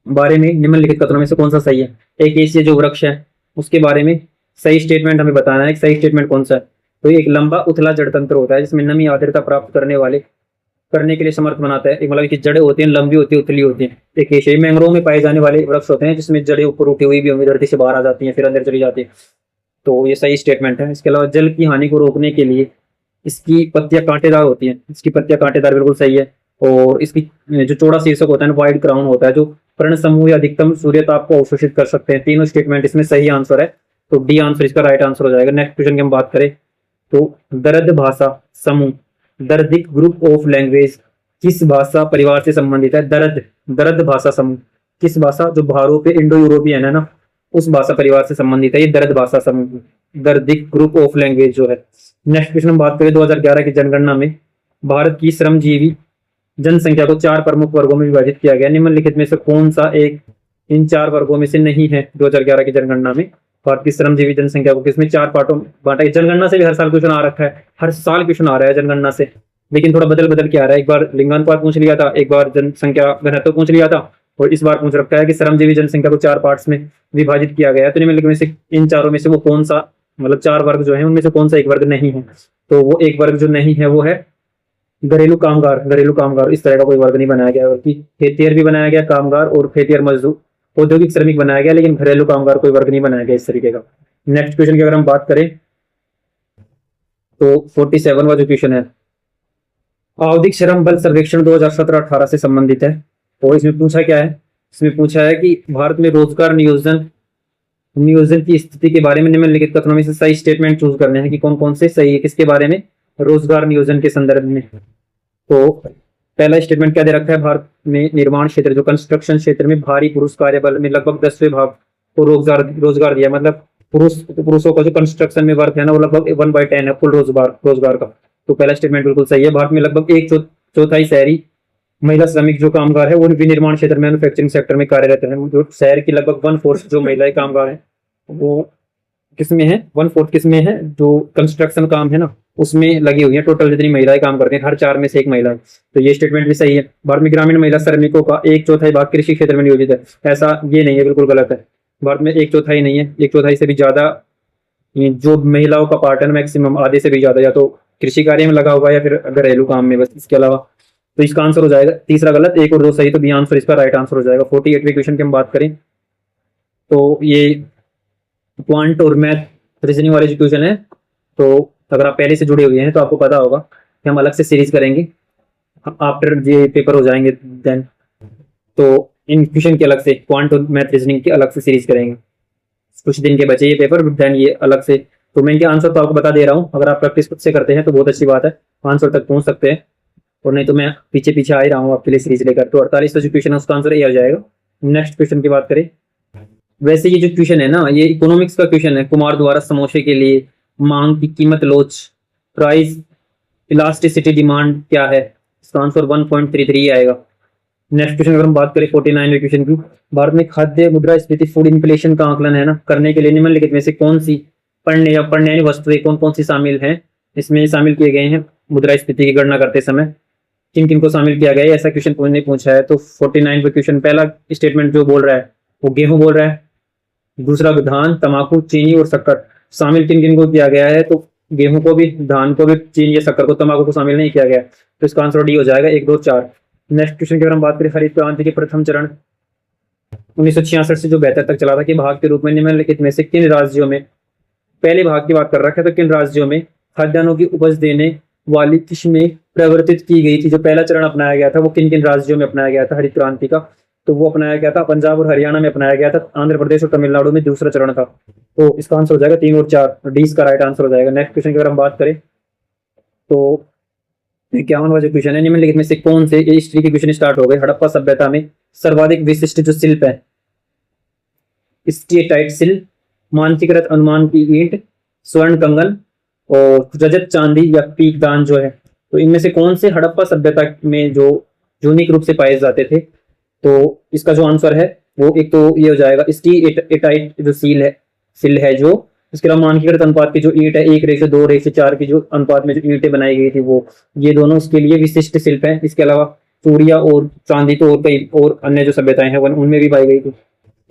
बारे में निम्नलिखित कथनों में से कौन सा सही है। एकेशिया जो वृक्ष है उसके बारे में सही स्टेटमेंट हमें बताना है, सही स्टेटमेंट कौन सा है। तो ये एक लंबा उथला जड़ तंत्र होता है जिसमें नमी आर्द्रता प्राप्त करने के लिए समर्थ बनाता है। मतलब की जड़ें होती हैं लंबी होती है, उथली होती है। एकेशिया मैंग्रोव में पाए जाने वाले वृक्ष होते हैं जिसमें जड़ें ऊपर उठी हुई भी होंगी, धरती से बाहर आ जाती हैं फिर अंदर चली जाती है, तो ये सही स्टेटमेंट है। इसके अलावा जल की हानि को रोकने के लिए इसकी पत्तियां कांटेदार होती हैं, इसकी पत्तियां कांटेदार, बिल्कुल सही है। और इसकी जो चौड़ा शीर्षक होता है ना, वाइड क्राउन होता है, जो पर्ण समूह या अधिकतम सूर्य ताप को अवशोषित कर सकते हैं। तीनों स्टेटमेंट इसमें सही आंसर है, तो डी आंसर इसका राइट आंसर हो जाएगा। नेक्स्ट क्वेश्चन की हम बात करें तो दर्द भाषा समूह, दर्दिक ग्रुप ऑफ लैंग्वेज किस भाषा परिवार से संबंधित है? दर्द, दर्द भाषा समूह। किस भाषा? जो भारों पे इंडो यूरोपियन है ना, उस भाषा परिवार से संबंधित है ये दर्द भाषा समूह, दर्दिक ग्रुप ऑफ लैंग्वेज जो है। नेक्स्ट क्वेश्चन हम बात करें 2011 की जनगणना में भारत की श्रमजीवी जनसंख्या को 4 प्रमुख वर्गों में विभाजित किया गया। निम्नलिखित में से कौन सा एक इन 4 वर्गों में से नहीं है? 2011 की जनगणना में भारत की श्रमजीवी जनसंख्या को किसमें 4 पार्टों में बांटा गया? जनगणना से भी हर साल क्वेश्चन आ रखा है, हर साल क्वेश्चन आ रहा है जनगणना से, लेकिन थोड़ा बदल बदल के आ रहा है। एक बार लिंगानुपात पूछ लिया था, एक बार जनसंख्या घनत्व पूछ लिया था, और इस बार पूछ रखा है कि श्रमजीवी जनसंख्या को 4 पार्ट्स में विभाजित किया गया है। तो निम्नलिखित में से इन चारों में से वो कौन सा, मतलब 4 वर्ग जो है उनमें से कौन सा एक वर्ग नहीं है? तो वो एक वर्ग जो नहीं है वो है घरेलू कामगार। घरेलू कामगार, इस तरह का कोई वर्ग नहीं बनाया गया, बल्कि खेतिहर भी बनाया गया कामगार, और खेतिहर मजदूर, औद्योगिक श्रमिक बनाया गया, लेकिन घरेलू कामगार कोई वर्ग नहीं बनाया गया इस तरीके का। नेक्स्ट क्वेश्चन की अगर हम बात करें तो 47वां जो क्वेश्चन है आवधिक श्रम बल सर्वेक्षण 2017-18 से संबंधित है। और इसमें पूछा क्या है? इसमें पूछा है कि भारत में रोजगार नियोजन नियोजन की स्थिति के बारे में निम्नलिखित कथनों में से सही स्टेटमेंट चूज करने हैं कि कौन कौन से सही है, किसके बारे में? रोजगार नियोजन के संदर्भ में। तो पहला स्टेटमेंट क्या दे रखा है? भारत में निर्माण क्षेत्र, जो कंस्ट्रक्शन क्षेत्र में भारी पुरुष कार्यबल में लगभग 10वें भाग को रोजगार दिया। मतलब पुरुषों का जो कंस्ट्रक्शन में वर्क है ना, वो लगभग 1/10 है कुल रोजगार का। तो पहला स्टेटमेंट बिल्कुल सही है। भारत में लगभग 1/4 शहरी महिला श्रमिक जो कामगार है वो विनिर्माण क्षेत्र, मैन्युफैक्चरिंग सेक्टर में कार्यरत है। जो शहर की लगभग 1/4 जो महिला कामगार है वो किसमें है? 1/4 किसमें है? जो कंस्ट्रक्शन काम है ना उसमें लगी हुई है। टोटल जितनी महिलाएं काम करती हैं, हर 4 में से एक महिला है। तो ये स्टेटमेंट भी सही है। भारत में ग्रामीण महिला श्रमिकों का 1/4 भाग कृषि क्षेत्र में नियोजित है। ऐसा ये नहीं है, बिल्कुल गलत है। भारत में 1/4 नहीं है, 1/4 से भी ज्यादा जो महिलाओं का पार्ट है मैक्सिमम आधे से भी ज्यादा या तो कृषि कार्य में लगा हुआ है या फिर घरेलू काम में, बस इसके अलावा। तो इसका आंसर हो जाएगा तीसरा गलत, 1 और 2 सही। तो बी आंसर इसका राइट आंसर हो जाएगा। 48वें क्वेश्चन की हम बात करें तो ये क्वांट और मैथ रीजनिंग वाले जो क्वेश्चन है, तो अगर आप पहले से जुड़े हुए हैं तो आपको पता होगा कि हम अलग से सीरीज करेंगे आफ्टर ये पेपर हो जाएंगे देन। तो इन क्वेश्चन के अलग से, क्वांट और मैथ रीजनिंग की अलग से सीरीज करेंगे। कुछ दिन के बचे ये पेपर, देन ये अलग से। तो मैं इनके आंसर तो आपको बता दे रहा हूँ, अगर आप प्रैक्टिस खुद से करते हैं तो बहुत अच्छी बात है, आंसर तक पहुंच सकते हैं, और नहीं तो मैं पीछे पीछे आ ही रहा हूँ आपके लिए सीरीज लेकर। तो 48वां जो क्वेश्चन है उसका आंसर ये आ जाएगा। नेक्स्ट क्वेश्चन की बात करें, वैसे ये जो क्वेश्चन है ना ये इकोनॉमिक्स का क्वेश्चन है। कुमार द्वारा समोसे के लिए मांग की कीमत लोच, प्राइस इलास्टिसिटी डिमांड क्या है? इसका आंसर 1.33 आएगा। नेक्स्ट क्वेश्चन अगर हम बात करें 49वें क्वेश्चन की, भारत में खाद्य मुद्रास्फीति फूड इन्फ्लेशन का आकलन है ना करने के लिए निम्नलिखित में से कौन सी पण्य वस्तुएं कौन कौन सी शामिल हैं? इसमें शामिल किए गए हैं मुद्रास्फीति की गणना करते समय, किन किन को शामिल किया गया है? ऐसा क्वेश्चन ने पूछा है। तो 49वें क्वेश्चन पहला स्टेटमेंट जो बोल रहा है वो गेहूं बोल रहा है, दूसरा धान, तंबाकू, चीनी और शक्कर। शामिल किन किन को किया गया है? तो गेहूं को भी, धान को भी, चीनी या शक्कर को, तंबाकू को शामिल नहीं किया गया। तो इसका आंसर डी हो जाएगा 1, 2, 4। नेक्स्ट क्वेश्चन की अगर हम बात करें, हरित क्रांति के प्रथम चरण 1966 से जो 72 तक चला था के भाग के रूप में निम्नलिखित में से किन राज्यों में, पहले भाग की बात कर रखा है तो किन राज्यों में खाद्यान्नों की उपज देने वाली किस्में प्रवर्तित की गई थी? जो पहला चरण अपनाया गया था वो किन किन राज्यों में अपनाया गया था हरित क्रांति का? तो वो अपनाया गया था पंजाब और हरियाणा में अपनाया गया था, आंध्र प्रदेश और तमिलनाडु में दूसरा चरण था। तो इसका आंसर हो जाएगा 3 और 4, डी इसका राइट आंसर हो जाएगा। नेक्स्ट क्वेश्चन की अगर हम बात करें तो 51वां जो क्वेश्चन है, निम्नलिखित में से कौन से, हिस्ट्री के क्वेश्चन स्टार्ट हो गए। हड़प्पा सभ्यता में सर्वाधिक विशिष्ट जो शिल्प है स्टेटाइट शिल्प, मानचित्रत अनुमान की ईंट, स्वर्ण कंगन और रजत चांदी या पीक दान जो है, तो इनमें से कौन से हड़प्पा सभ्यता में जो यूनिक रूप से पाए जाते थे? तो इसका जो आंसर है वो एक तो ये हो जाएगा स्टीएटाइट जो सिल है जो, इसके अलावा मानकीकृत अनुपात की जो ईंट है 1:2:4 की जो अनुपात में जो ईंटें बनाई गई थी वो, ये दोनों उसके लिए विशिष्ट शिल्प हैं। इसके अलावा चूड़िया और चांदी तो और कई और अन्य जो सभ्यताएं हैं उनमें भी पाई गई थी।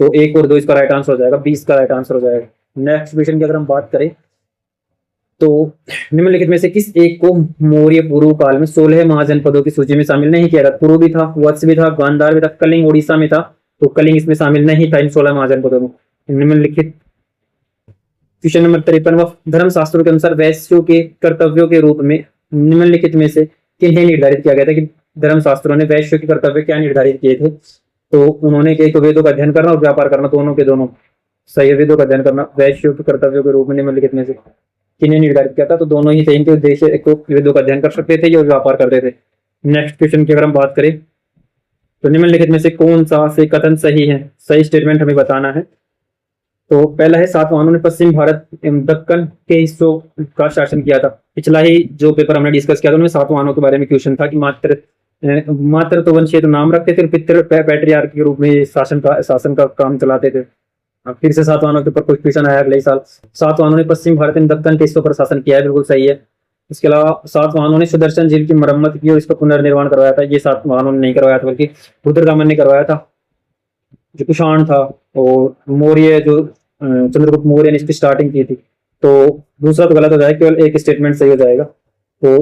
तो 1 और 2 इसका राइट आंसर हो जाएगा, 20 का राइट आंसर हो जाएगा। नेक्स्ट क्वेश्चन की अगर हम बात करें तो निम्नलिखित में से किस एक को मौर्य पूर्व काल में 16 महाजनपदों की सूची में शामिल नहीं किया गया? पूर्व भी था, वत्स भी था, गांधार भी था, कलिंग उड़ीसा में था, तो कलिंग इसमें शामिल नहीं था इन 16 महाजनपदों में। निम्नलिखित क्वेश्चन नंबर 53, धर्मशास्त्रों के अनुसार वैश्यों के कर्तव्यों के रूप में निम्नलिखित में से किन्हें निर्धारित किया गया था? कि धर्मशास्त्रों ने वैश्यों के कर्तव्य क्या निर्धारित किए थे? तो उन्होंने एक तो वेदों का अध्ययन करना और व्यापार करना, दोनों के दोनों सही। वेदों का अध्ययन करना वैश्यों के कर्तव्यों के रूप में निम्नलिखित में से किन्हें निर्धारित किया था? तो दोनों ही थे। इनके उद्देश्य एक तो वेदों का अध्ययन कर सकते थे या व्यापार करते थे। नेक्स्ट क्वेश्चन की अगर हम बात करें तो निम्नलिखित में से कौन सा से कथन सही है, सही स्टेटमेंट हमें बताना है। तो पहला है सातवाहनों ने पश्चिम भारत एवं दक्कन के हिस्सों का शासन किया था। पिछला ही जो पेपर हमने डिस्कस किया था उनमें सातवाहनों के बारे में क्वेश्चन था कि मात्र तो वंशीय तो नाम रखते थे, पितृ पैट्रियार्क के रूप में शासन का काम चलाते थे। अब फिर से सातवाहनों के ऊपर कुछ क्वेश्चन आया अगले साल। सातवाहनों ने पश्चिम भारत एवं दक्कन के हिस्सों पर शासन किया है, बिल्कुल सही है। इसके अलावा सातवाहनों ने सुदर्शन झील की मरम्मत की और इसका पुनर्निर्माण करवाया था। ये सातवाहनों ने नहीं करवाया था बल्कि रुद्रदामन ने करवाया था, जो कुषाण था। और मौर्य जो चंद्रगुप्त मौर्य ने इसकी स्टार्टिंग की थी। तो दूसरा तो गलत हो जाएगा, केवल एक स्टेटमेंट सही हो जाएगा। तो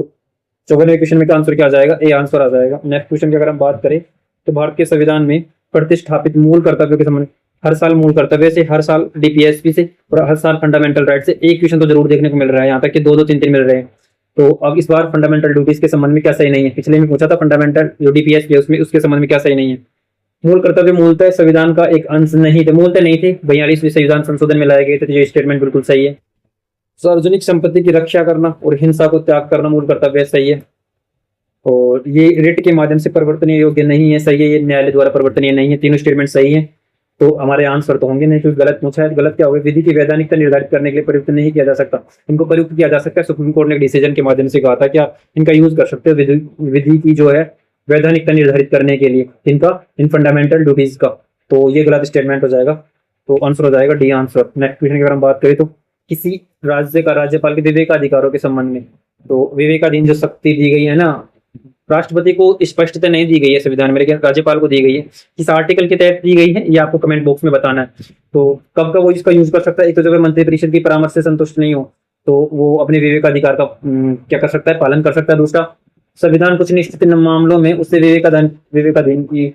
54वें क्वेश्चन में क्या आंसर क्या आ जाएगा, ए आंसर आ जाएगा। नेक्स्ट क्वेश्चन की अगर हम बात करें तो भारत के संविधान में प्रतिष्ठापित मूल कर्तव्यों के संबंध, हर साल मूल कर्तव्य से, हर साल डीपीएसपी से और हर साल फंडामेंटल राइट से एक क्वेश्चन तो जरूर देखने को मिल रहा है, यहाँ तक कि दो दो तीन तीन मिल रहे हैं। तो अब इस बार फंडामेंटल ड्यूटीज के संबंध में क्या सही नहीं है, पिछले में पूछा था फंडामेंटल जो डीपीएसपी है उसमें उसके संबंध में क्या सही नहीं है। मूल कर्तव्य मूलतः संविधान का एक अंश नहीं थे, मूलतः नहीं थे, 42वें संविधान संशोधन में लाए गए थे। तो ये स्टेटमेंट बिल्कुल सही है। सार्वजनिक संपत्ति की रक्षा करना और हिंसा को त्याग करना मूल कर्तव्य सही है। और ये रिट के माध्यम से परिवर्तनीय योग्य नहीं है, सही है। ये न्यायालय द्वारा परिवर्तनीय नहीं है। तीनों स्टेटमेंट सही है। तो हमारे आंसर तो होंगे नहीं, क्योंकि गलत पूछा है। गलत क्या होगा, विधि की वैधानिकता निर्धारित करने के लिए प्रयुक्त नहीं किया जा सकता। इनको प्रयुक्त किया जा सकता है, सुप्रीम कोर्ट ने एक डिसीजन के माध्यम से कहा था कि आप इनका यूज कर सकते हो विधि की जो है वैधानिकता निर्धारित करने के लिए, इनका इन फंडामेंटल ड्यूटीज का। तो ये गलत स्टेटमेंट हो जाएगा। तो आंसर हो जाएगा डी आंसर। नेक्स्ट क्वेश्चन की अगर हम बात करें तो किसी राज्य का राज्यपाल के विवेकाधिकारों के संबंध में, तो विवेकाधीन जो शक्ति दी गई है ना, राष्ट्रपति को स्पष्टता नहीं दी गई है संविधान में, लेकिन राज्यपाल को दी गई है। किस आर्टिकल के तहत दी गई है ये आपको कमेंट बॉक्स में बताना है। तो कब कब वो इसका यूज कर सकता है, एक तो जब विधान परिषद की परामर्श से संतुष्ट नहीं हो तो वो अपने विवेकाधिकार का क्या कर सकता है, पालन कर सकता है। दूसरा, संविधान कुछ निश्चित मामलों में उससे विवेकाधीन की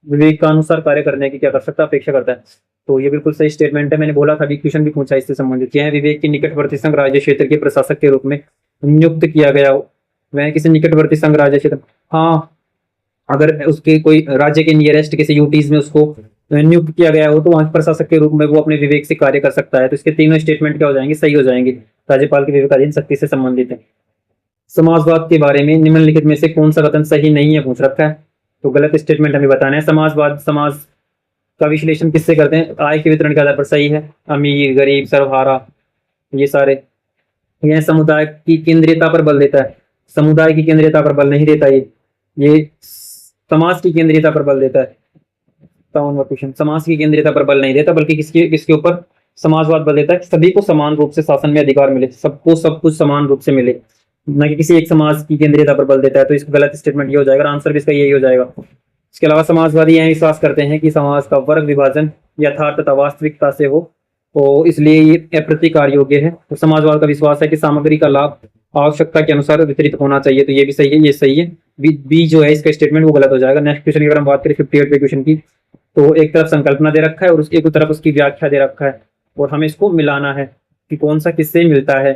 विवेकानुसार कार्य करने की क्या कर सकता है, अपेक्षा करता है। तो ये बिल्कुल सही स्टेटमेंट है। मैंने बोला था, क्वेश्चन भी पूछा इससे संबंधित, क्या है विवेक के निकटवर्ती संघ राज्य क्षेत्र के प्रशासक के रूप में नियुक्त किया गया हो। वह किसी निकटवर्ती संघ राज्य क्षेत्र, हाँ, अगर उसके कोई राज्य के नियरेस्ट किसी यूटीज में उसको नियुक्त किया गया हो तो वहां प्रशासक के रूप में वो अपने विवेक से कार्य कर सकता है। तो इसके तीनों स्टेटमेंट क्या हो जाएंगे, सही हो जाएंगे। राज्यपाल की विवेकाधीन शक्ति से संबंधित है। समाजवाद के बारे में निम्नलिखित में से कौन सा कथन सही नहीं है पूछ रखा है। तो गलत स्टेटमेंट हमें बताना है। समाजवाद, समाज का विश्लेषण किससे करते हैं, आय के वितरण के आधार पर, सही है। अमीर, गरीब, सर्वहारा, ये सारे। यह समुदाय की केंद्रीयता पर बल देता है, समुदाय की केंद्रीयता पर बल नहीं देता। ये समाज की केंद्रीयता पर बल देता है। क्वेश्चन, समाज की केंद्रीयता पर बल नहीं देता बल्कि किसके ऊपर, समाजवाद बल देता है। सभी को समान रूप से शासन में अधिकार मिले, सबको सब कुछ समान रूप से मिले, न कि किसी एक समाज की केंद्रीयता पर बल देता है। तो इसका गलत स्टेटमेंट ये हो जाएगा, आंसर भी इसका यही हो जाएगा। इसके अलावा समाजवादी यह विश्वास करते हैं कि समाज का वर्ग विभाजन यथार्थ तथा वास्तविकता से हो, तो इसलिए ये अप्रतिकार योग्य है। तो समाजवाद का विश्वास है कि सामग्री का लाभ आवश्यकता के अनुसार वितरित होना चाहिए। तो ये भी सही है, ये सही है। बी जो है इसका स्टेटमेंट वो गलत हो जाएगा। नेक्स्ट क्वेश्चन की अगर हम बात करें 58वें क्वेश्चन की, तो एक तरफ संकल्पना दे रखा है और एक तरफ उसकी व्याख्या दे रखा है और हमें इसको मिलाना है कि कौन सा किससे मिलता है।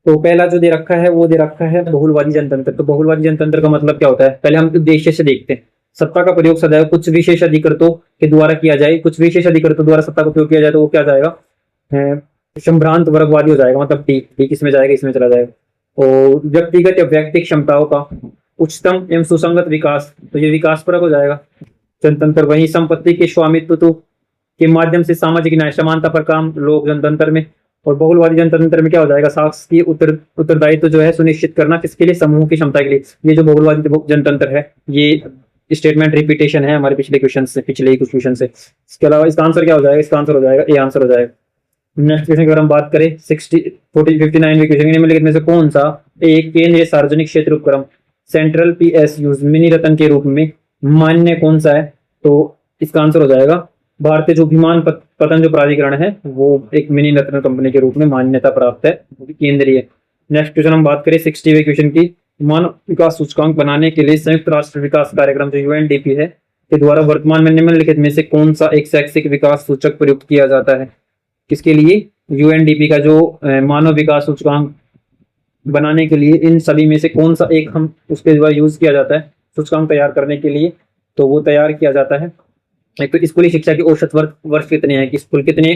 तो पहला जो दे रखा है वो दे रखा है बहुलवादी जनतंत्र। तो बहुलवादी जनतंत्र का मतलब क्या होता है, पहले हम उद्देश्य से देखते हैं। सत्ता का प्रयोग सदैव कुछ विशेष अधिकृतों के द्वारा किया जाए, कुछ विशेष अधिकृतों द्वारा सत्ता का प्रयोग किया जाए तो वो क्या जाएगा, संभ्रांत वर्गवादी हो जाएगा। मतलब डी किसमें जाएगा, इसमें चला जाएगा। और व्यक्तिगत या व्यक्तिक क्षमताओं का उच्चतम एवं सुसंगत विकास, तो ये विकास परक हो जाएगा जनतंत्र। वही संपत्ति के स्वामित्व के माध्यम से सामाजिक न्याय समानता पर काम लोक जनतंत्र में। और बहुलवादी जनतंत्र में क्या हो जाएगा, शासकीय उत्तरदायित्व जो है सुनिश्चित करना, किसके लिए, समूह की क्षमता के लिए। ये जो बहुलवादी जनतंत्र है ये स्टेटमेंट रिपीटेशन है हमारे पिछले क्वेश्चन से, पिछले ही कुछ क्वेश्चन से। इसके अलावा इसका आंसर क्या हो जाएगा, इसका आंसर हो जाएगा ए आंसर हो जाएगा। नेक्स्ट क्वेश्चन अगर हम बात करें 59वें क्वेश्चन, निम्नलिखित में से कौन सा एक केंद्रीय सार्वजनिक क्षेत्र उपक्रम सेंट्रल पीएसयू मिनी रत्न के रूप में मान्य कौन सा है। तो इसका आंसर हो जाएगा भारतीय जो विमान पतन जो प्राधिकरण है वो एक मिनी रत्न कंपनी के रूप में मान्यता प्राप्त है, वो भी केंद्रीय। नेक्स्ट क्वेश्चन हम बात करें 60वें क्वेश्चन की, मानव विकास सूचकांक बनाने के लिए संयुक्त राष्ट्र विकास कार्यक्रम जो यूएनडीपी है के द्वारा वर्तमान में निम्नलिखित में से कौन सा एक शैक्षिक विकास सूचक प्रयुक्त किया जाता है। किसके लिए, यूएनडीपी का जो मानव विकास सूचकांक बनाने के लिए इन सभी में से कौन सा एक हम उसके द्वारा यूज किया जाता है सूचकांक तैयार करने के लिए। तो वो तैयार किया जाता है, एक तो स्कूली शिक्षा की औसत वर्ष कितने हैं, कि स्कूल कितने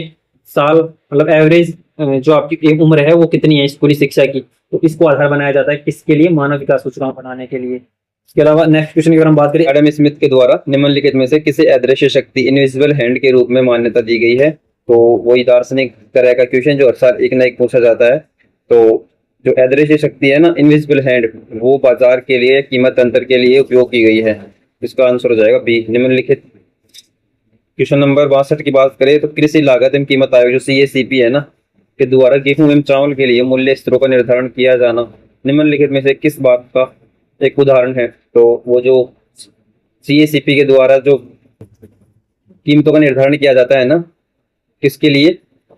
साल, मतलब एवरेज जो आपकी उम्र है वो कितनी है स्कूली शिक्षा की, तो इसको आधार बनाया जाता है किसके लिए, मानव विकास सूचकांक बनाने के लिए। इसके अलावा नेक्स्ट क्वेश्चन की अगर हम बात करें, एडम स्मिथ के द्वारा निम्नलिखित में से किसे अदृश्य शक्ति इनविजिबल हैंड के रूप में मान्यता दी गई है? तो वही दार्शनिक तरह का क्वेश्चन जो हर साल एक ना एक पूछा जाता है। तो जो अदृश्य शक्ति है ना, इनविजिबल हैंड, वो बाजार के लिए कीमत अंतर के लिए उपयोग की गई है। इसका आंसर हो जाएगा बी, निम्नलिखित। क्वेश्चन नंबर 62 की बात करें तो कृषि लागत एवं कीमत आयोग जो CACP है ना, के द्वारा गेहूं एवं चावल के लिए मूल्य स्तरों का निर्धारण किया जाना निम्नलिखित में से किस बात का एक उदाहरण है? तो वो जो CACP के द्वारा जो कीमतों का निर्धारण किया जाता है ना, किसके लिए,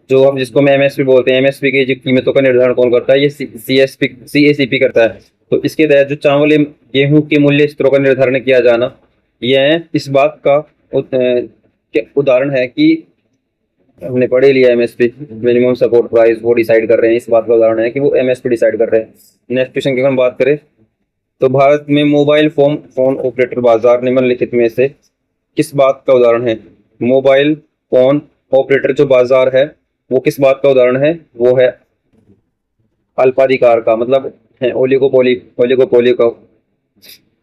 जो हम जिसको हम MSP बोलते हैं, MSP की जो कीमतों का निर्धारण कौन करता है? ये CACP करता है। तो इसके तहत जो चावल एवं गेहूं के मूल्य स्तरों का निर्धारण किया जाना, यह इस बात का उदाहरण है कि हमने पढ़े लिया MSP, मिनिमम सपोर्ट प्राइस, वो डिसाइड कर रहे हैं। इस बात का उदाहरण है कि वो MSP डिसाइड कर रहे हैं। नेक्स्ट क्वेश्चन की हम बात करें तो भारत में मोबाइल फोन ऑपरेटर बाजार निम्नलिखित में से किस बात का उदाहरण है? मोबाइल फोन ऑपरेटर जो बाजार है वो किस बात का उदाहरण है? वो है अल्पाधिकार का, मतलब है ओलिगोपोली का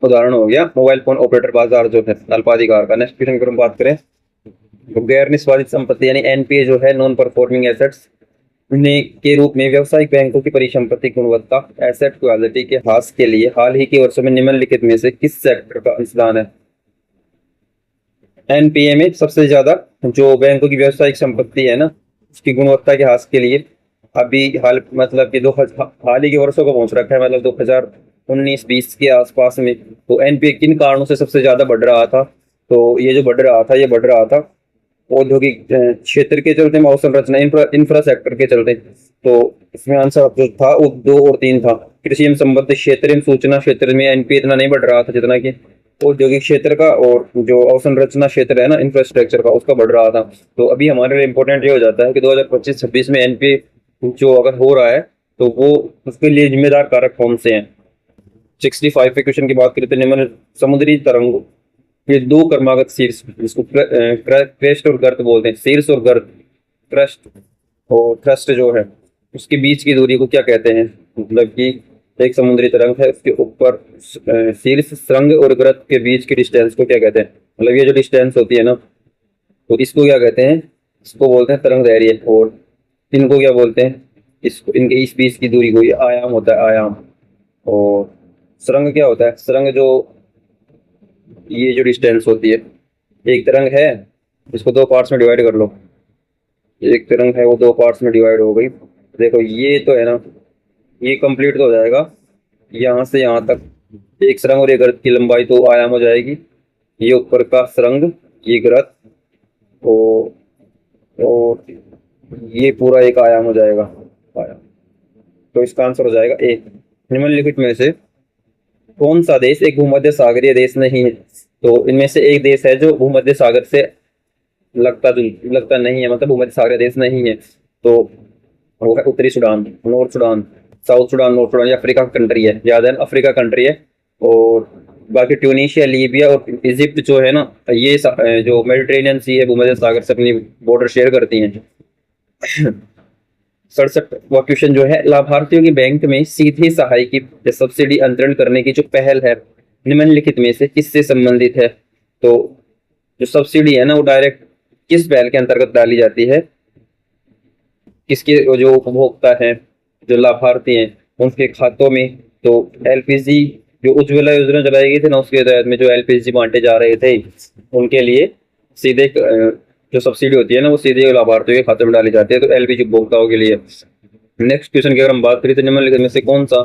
उदाहरण हो गया मोबाइल फोन ऑपरेटर बाजार जो है अल्पाधिकार का। नेक्स्ट क्वेश्चन की हम बात करें तो गैर निष्पादित संपत्ति यानी NPA जो है, नॉन परफॉर्मिंग एसेट्स के रूप में व्यावसायिक बैंकों की परिसंपत्ति गुणवत्ता एसेट क्वालिटी के ह्रास के लिए हाल ही के वर्षों में निम्नलिखित में से किस सेक्टर का अंशदान है? NPA में सबसे ज्यादा जो बैंकों की व्यावसायिक संपत्ति है ना, उसकी गुणवत्ता के ह्रास के लिए अभी हाल मतलब कि हाल ही के वर्षों को पहुंच रखा है, मतलब 2019-20 के आसपास में। तो NPA किन कारणों से सबसे ज्यादा बढ़ रहा था? तो ये जो बढ़ रहा था औद्योगिक क्षेत्र के चलते, अवसंरचना इंफ्रा सेक्टर के चलते। तो इसमें आंसर जो था वो 2 और 3 था। कृषि एवं संबंधित क्षेत्र एवं सूचना क्षेत्र में NPA इतना नहीं बढ़ रहा था जितना कि औद्योगिक क्षेत्र का और जो अवसंरचना क्षेत्र है ना, इंफ्रास्ट्रक्चर का, उसका बढ़ रहा था। तो अभी हमारे लिए इंपॉर्टेंट ये हो जाता है कि 2025-26 में NPA जो अगर हो रहा है तो वो उसके लिए जिम्मेदार कारक कौन से हैं? 65 पे क्वेश्चन की बात करें तो निम्न समुद्री तरंगों ये 2 क्रमागत शीर्ष, जिसको क्रेस्ट और गर्त बोलते हैं, शीर्ष और गर्त, क्रस्ट और थ्रस्ट जो है, उसके बीच की दूरी को क्या कहते हैं? मतलब कि एक समुद्री तरंग है, उसके ऊपर शीर्ष श्रृंग और गर्त के बीच की डिस्टेंस को क्या कहते हैं? मतलब ये जो डिस्टेंस होती है ना, तो इसको क्या कहते हैं? इसको बोलते हैं तरंग दैर्ध्य। और इनको क्या बोलते हैं? इसको, इनके इस बीच की दूरी को ये आयाम होता है, आयाम। और श्रृंग क्या होता है? श्रृंग जो ये जो डिस्टेंस होती है, एक तरंग है, इसको 2 पार्ट्स में डिवाइड कर लो, एक तरंग है वो 2 पार्ट्स में डिवाइड हो गई। देखो ये तो है ना, ये कंप्लीट तो हो जाएगा यहाँ से यहाँ तक, एक सुरंग और एक गर्त की लंबाई तो आयाम हो जाएगी। ये ऊपर का सुरंग, ये गर्त, और ये पूरा एक आयाम हो जाएगा, आयाम। तो इसका आंसर हो जाएगा ए। निम्नलिखित में से कौन सा देश एक भूमध्य सागरीय देश नहीं है? तो इनमें से एक देश है जो भूमध्य सागर से लगता नहीं है, मतलब भूमध्य सागरीय देश नहीं है। तो वो है उत्तरी Sudan, north Sudan, south Sudan, north Sudan. ये अफ्रीका कंट्री है, याद है, अफ्रीका कंट्री है। और बाकी ट्यूनीशिया, लीबिया और इजिप्ट जो है ना, ये जो मेडिटेरेनियन सी है, भूमध्य सागर से अपनी बॉर्डर शेयर करती हैं। 67वां क्वेश्चन जो है, लाभार्थियों की बैंक में सीधे सहाय की सब्सिडी अंतरण करने की जो पहल है निम्नलिखित में से किससे संबंधित है? तो जो सब्सिडी है ना, वो डायरेक्ट किस पहल के अंतर्गत डाली जाती है? किसके जो उपभोक्ता हैं, जो लाभार्थी हैं, उनके खातों में? तो LPG जो उज्ज्वला योजना चलाई गई थी ना, उसके तहत में जो LPG बांटे जा रहे थे, उनके लिए सीधे जो सब्सिडी होती है ना, वो सीधे लाभार्थियों के खाते में डाली जाती है, तो LPG उपभोक्ताओं के लिए। नेक्स्ट क्वेश्चन की अगर हम बात करें तो निम्नलिखित में से कौन सा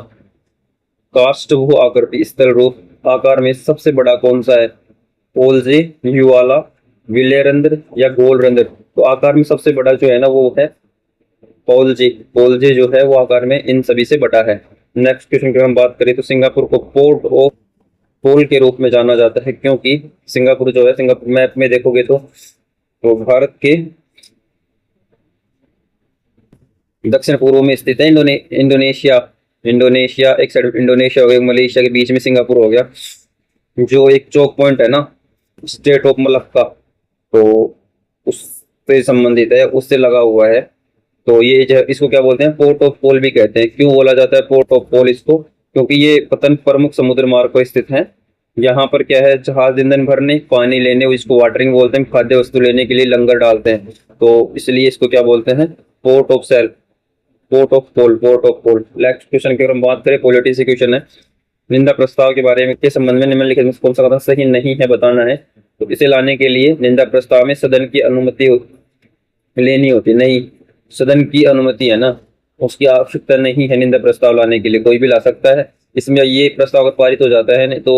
काष्ठ भू आकृति स्थल रूप आकार में सबसे बड़ा कौन सा है? पोलजे, युवाला, विलेरंद्र या गोलरंद्र? तो आकार में सबसे बड़ा जो है ना, वो है पोलजे। पोलजे जो है वो आकार में इन सभी से बड़ा है। नेक्स्ट क्वेश्चन की हम बात करें तो सिंगापुर को पोर्ट ऑफ पोल के रूप में जाना जाता है, क्योंकि सिंगापुर जो है, सिंगापुर मैप में देखोगे तो भारत के दक्षिण पूर्व में स्थित है। इंडोनेशिया एक साइड इंडोनेशिया हो गया, मलेशिया के बीच में सिंगापुर हो गया, जो एक चौक पॉइंट है ना, स्टेट ऑफ मलक्का, तो उससे संबंधित है, उससे लगा हुआ है। तो ये जो इसको क्या बोलते हैं? पोर्ट ऑफ पोल भी कहते हैं। क्यों बोला जाता है पोर्ट ऑफ पोल इसको? क्योंकि ये पतन प्रमुख समुद्र मार्ग पर स्थित है यहाँ पर क्या है, जहाज ईंधन भरने, पानी लेने, इसको वाटरिंग बोलते हैं, खाद्य वस्तु लेने के लिए लंगर डालते हैं, तो इसलिए इसको क्या बोलते हैं, port of sale, port of call, port of call. Next question की अगर हम बात करें, पॉलिटिक्स क्वेश्चन है, निंदा प्रस्ताव के बारे में के संबंध में निम्नलिखित में से कौन सा कथन सही नहीं है बताना है। तो इसे लाने के लिए निंदा प्रस्ताव में सदन की अनुमति लेनी होती, नहीं, सदन की अनुमति है ना, उसकी आवश्यकता नहीं है निंदा प्रस्ताव लाने के लिए, कोई भी ला सकता है। इसमें ये प्रस्ताव अगर पारित हो जाता है तो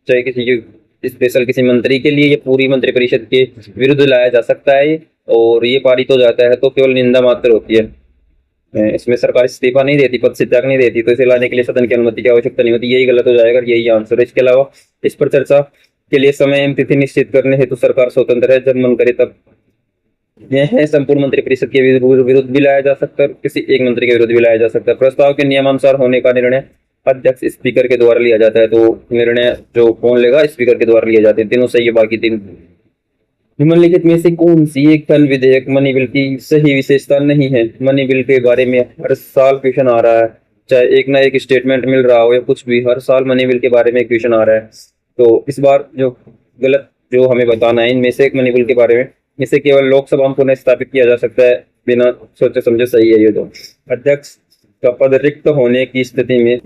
चाहे किसी के स्पेशल किसी मंत्री के लिए या पूरी मंत्रिपरिषद के विरुद्ध लाया जा सकता है, और ये पारित हो जाता है तो केवल निंदा मात्र होती है। इसमें सरकार इस्तीफा नहीं देती, पद से त्याग नहीं देती, तो इसे लाने के लिए सदन की अनुमति की आवश्यकता नहीं होती, यही गलत हो जाएगा, यही आंसर है। इसके अलावा इस पर चर्चा के लिए समय एवं तिथि निश्चित करने हेतु सरकार स्वतंत्र है, जब मन करे तब। यह है, संपूर्ण मंत्रिपरिषद के विरुद्ध भी लाया जा सकता है, किसी एक मंत्री के विरुद्ध भी लाया जा सकता है। प्रस्ताव के नियमानुसार होने का निर्णय अध्यक्ष स्पीकर के द्वारा लिया जाता है, तो निर्णय जो कौन लेगा, स्पीकर के द्वारा लिए जाते हैं। तीनों सही है, बाकी तीन। निम्नलिखित में से कौन सी एक धन विधेयक मनी बिल की सही विशेषता नहीं है। मनी बिल के बारे में हर साल क्वेश्चन आ रहा है, चाहे एक ना एक स्टेटमेंट मिल रहा हो या कुछ भी, हर साल मनी बिल के बारे में क्वेश्चन आ रहा है। तो इस बार जो गलत जो हमें बताना है इनमें से एक मनी बिल के बारे में, इसे केवल लोकसभा में पुनः स्थापित किया जा सकता है, बिना सोचे समझे सही है ये। तो अध्यक्ष का पद रिक्त होने की स्थिति में